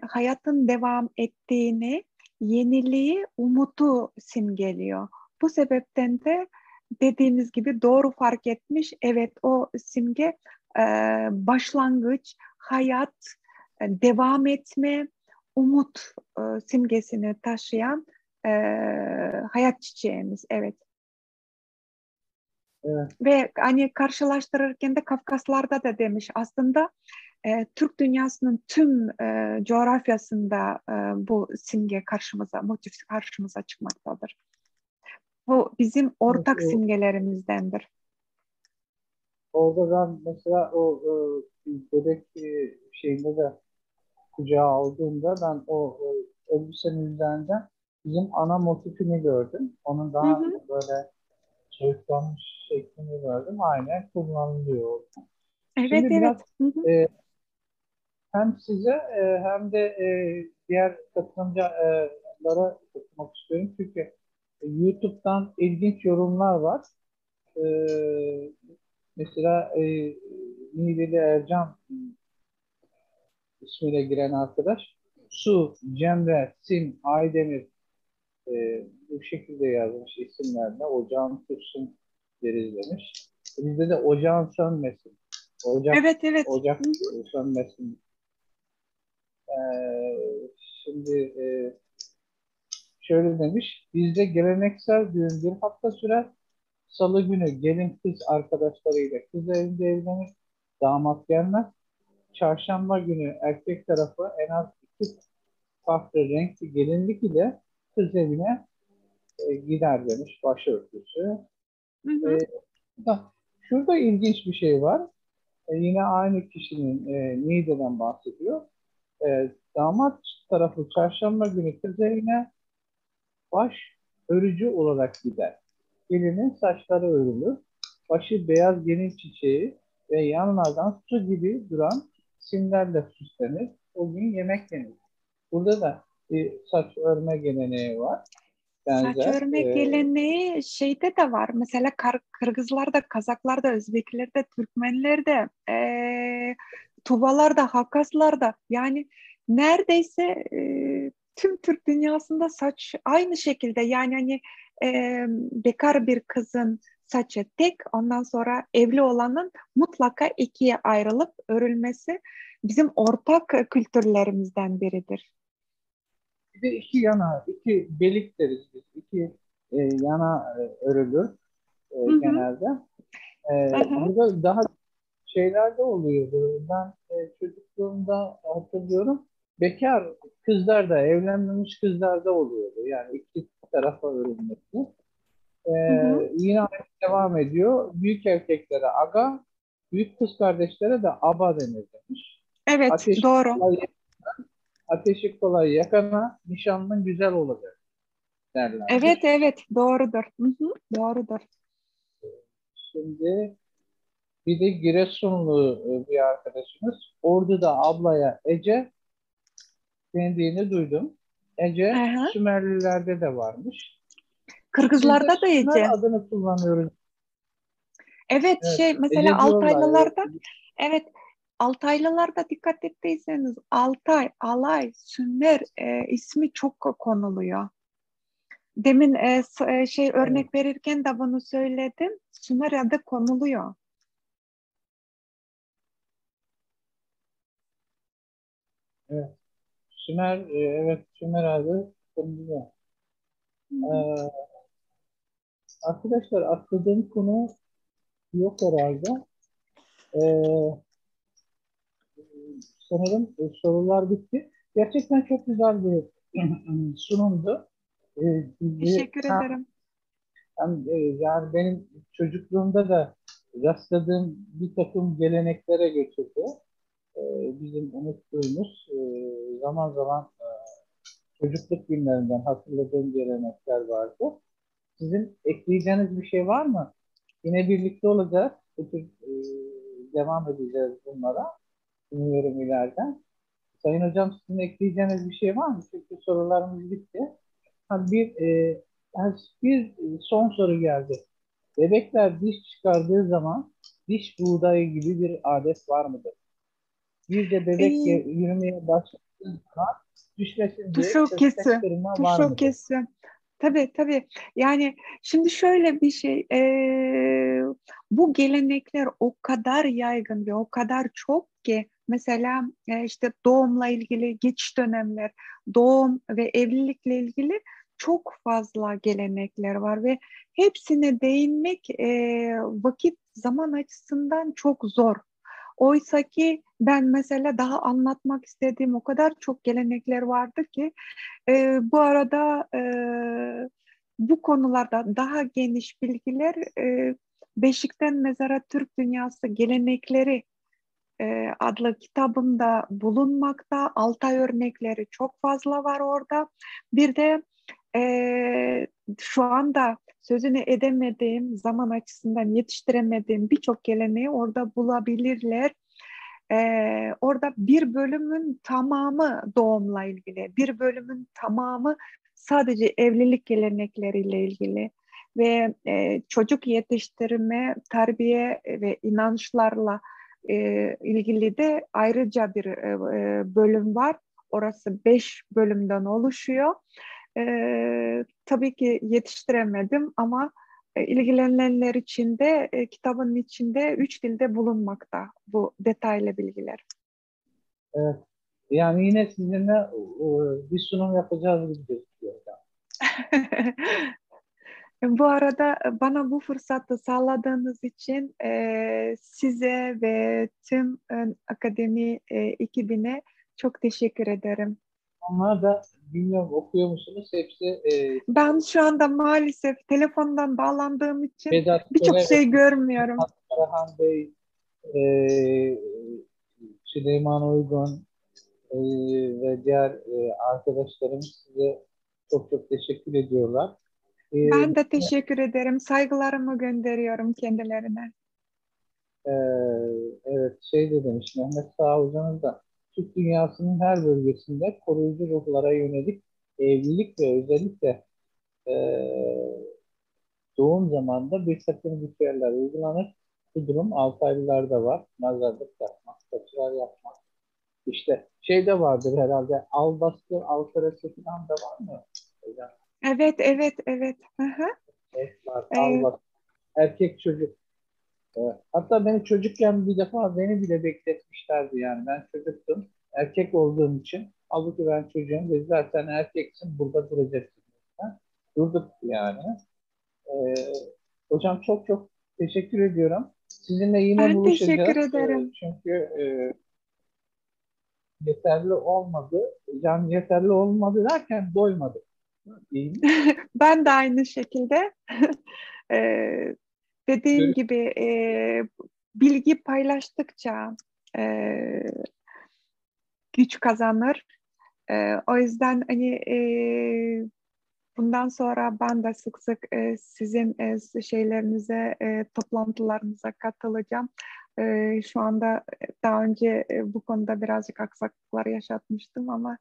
hayatın devam ettiğini, yeniliği, umutu simgeliyor. Bu sebepten de dediğiniz gibi doğru fark etmiş. Evet, o simge e, başlangıç, hayat, devam etme, umut simgesini taşıyan e, hayat çiçeğimiz. Evet. Evet. Ve hani karşılaştırırken de Kafkaslarda da demiş aslında Türk dünyasının tüm coğrafyasında bu simge karşımıza, motif karşımıza çıkmaktadır. Bu bizim Evet, ortak simgelerimizdendir. orada ben mesela o bebek şeyinde de kucağa aldığımda ben o elbisenin üzerinde bizim ana motifini gördüm. Onun Hı daha hı. böyle soyutlanmış şeklini gördüm. Aynen kullanılıyor. Evet, Şimdi biraz evet. Hı hı. hem size hem de diğer katılımcılara katılmak istiyorum. Çünkü YouTube'dan ilginç yorumlar var. E, Mesela Niğdeli Ercan ismiyle giren arkadaş Su, Cemre, Sim, Aydemir bu şekilde yazmış isimlerle. Ocağın Türsün deriz demiş. Bizde de ocağın sönmesin. Evet, evet. Ocak Hı hı. sönmesin. Şimdi şöyle demiş. Bizde geleneksel düğün bir hafta sürer. Salı günü gelin kız arkadaşlarıyla kız evinde evlenir. Damat gelmez. Çarşamba günü erkek tarafı en az iki farklı renkli gelinlik ile kız evine gider demiş başörtüsü. Hı E, hı. Şurada ilginç bir şey var. Yine aynı kişinin Niğde'den bahsediyor. Damat tarafı çarşamba günü kız evine baş örücü olarak gider. Gelinin saçları örülür. Başı beyaz gelin çiçeği ve yanlardan su gibi duran simlerle süslenir. O gün yemek yenir. Burada da bir saç örme geleneği var. Saç Benzer. örme geleneği şeyde de var. Mesela Kırgızlarda, Kazaklarda, Özbeklerde, Türkmenlerde, Tuvalarda, Hakaslarda yani neredeyse tüm Türk dünyasında saç aynı şekilde yani hani bekar bir kızın saçı tek ondan sonra evli olanın mutlaka ikiye ayrılıp örülmesi bizim ortak kültürlerimizden biridir. Bir de iki yana, iki belik deriz biz. İki yana örülür Hı hı. genelde. Aha. Burada daha şeyler de oluyordu. Ben çocukluğumda hatırlıyorum. Bekar kızlar da, evlenmemiş kızlar da oluyordu. Yani iki tarafa örülmesi. E, Hı hı. Yine aynı devam ediyor. Büyük erkeklere aga, büyük kız kardeşlere de aba denir demiş. Evet, Ateşi doğru. kolay, ateşi kolay yakana, nişanlın güzel olacak Evet, derlermiş. evet, doğrudur. Hı hı, doğrudur. Şimdi bir de Giresunlu bir arkadaşımız Ordu'da ablaya Ece dendiğini duydum. Ece Aha. Sümerlilerde de varmış. Biz de Kırgızlarda da Sümer Ece. adını kullanıyoruz. Evet, Evet, şey mesela Ece diyorlar. Evet. Altaylılarda, evet Altaylılarda dikkat ettiyseniz Altay, Alay, Sümer ismi çok konuluyor. Demin şey Evet, örnek verirken de bunu söyledim. Sümer adı konuluyor. evet. Sümer, evet Sümer adı kullanılıyor. Hı hı. Ee, Arkadaşlar atladığım konu yok herhalde. Ee, Sanırım sorular bitti. Gerçekten çok güzel bir sunumdu. Bizi Teşekkür ederim. yani benim çocukluğumda da rastladığım bir takım geleneklere götürdü. Bizim unuttuğumuz zaman zaman çocukluk günlerinden hatırladığım gelenekler vardı. Sizin ekleyeceğiniz bir şey var mı? Yine birlikte olacağız. Bu tür, devam edeceğiz bunlara. Umuyorum ileriden. Sayın Hocam sizin ekleyeceğiniz bir şey var mı? Çünkü sorularımız bitti. Ha, yani bir son soru geldi. Bebekler diş çıkardığı zaman diş buğdayı gibi bir adet var mıdır? Bir de bebek E, yürümeye başladığı zaman düşmesin Bu diye çok köstek kesin. kırma Bu var çok mıdır? kesin. Tabii tabii. Yani şimdi şöyle bir şey. Bu gelenekler o kadar yaygın ve o kadar çok ki mesela işte doğumla ilgili geçiş dönemler, doğum ve evlilikle ilgili çok fazla gelenekler var ve hepsine değinmek vakit zaman açısından çok zor. Oysa ki ben mesela daha anlatmak istediğim o kadar çok gelenekler vardı ki bu arada bu konularda daha geniş bilgiler Beşikten Mezara Türk Dünyası Gelenekleri adlı kitabımda bulunmakta. Altay örnekleri çok fazla var orada. Bir de şu anda sözünü edemediğim, zaman açısından yetiştiremediğim birçok geleneği orada bulabilirler. Orada bir bölümün tamamı doğumla ilgili, bir bölümün tamamı sadece evlilik gelenekleriyle ilgili ve çocuk yetiştirme, terbiye ve inançlarla ilgili de ayrıca bir bölüm var. Orası 5 bölümden oluşuyor. Tabii ki yetiştiremedim ama ilgilenenler için de kitabın içinde 3 dilde bulunmakta bu detaylı bilgiler. Evet. Yani yine sizinle bir sunum yapacağız gibi gözüküyor hocam. Bu arada bana bu fırsatı sağladığınız için size ve tüm akademi ekibine çok teşekkür ederim. Onlar da bilmiyorum okuyor musunuz? Hepsi Ben şu anda maalesef telefondan bağlandığım için Vedat birçok Köle ve şey görmüyorum. Karahan Bey, e, Süleyman Uygun e, ve diğer arkadaşlarım size çok çok teşekkür ediyorlar. E, Ben de teşekkür ederim. Saygılarımı gönderiyorum kendilerine. e, evet şey de demiş Mehmet Sağ Hoca'nın da Türk dünyasının her bölgesinde koruyucu ruhlara yönelik evlilik ve özellikle e, doğum zamanında bir takım ritüeller uygulanır. Bu durum Altaylılarda var. Nazarlık yapmak, saçlar yapmak. İşte şey de vardır herhalde. Albastı, altarası falan da var mı? Hocam, Evet, evet, evet. Hı hı. evet, var. Ee, Albastı. Erkek çocuk. Hatta beni çocukken bir defa beni bile bekletmişlerdi yani. Ben çocuktum. Erkek olduğum için. Halbuki ben çocuğum. Dediler sen erkeksin burada duracaksın. Durduk yani. Ee, hocam çok çok teşekkür ediyorum. Sizinle yine Ben teşekkür buluşacağız. ederim. Çünkü yeterli olmadı. Yani yeterli olmadı derken doymadık. Değil mi? Ben de aynı şekilde. Ee, Dediğim Görüş gibi bilgi paylaştıkça e, güç kazanır. O yüzden hani bundan sonra ben de sık sık sizin şeylerinize, toplantılarınıza katılacağım. Şu anda daha önce bu konuda birazcık aksaklıklar yaşatmıştım ama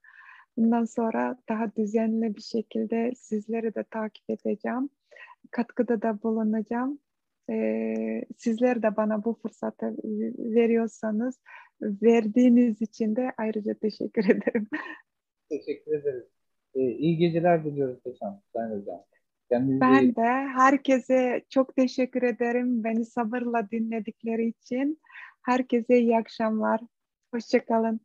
bundan sonra daha düzenli bir şekilde sizleri de takip edeceğim. Katkıda da bulunacağım. Sizler de bana bu fırsatı veriyorsanız, verdiğiniz için de ayrıca teşekkür ederim. teşekkür ederiz. İyi geceler diliyoruz hocam. Sayın hocam. Kendinize iyi Ben de herkese çok teşekkür ederim. Beni sabırla dinledikleri için. Herkese iyi akşamlar. Hoşça kalın.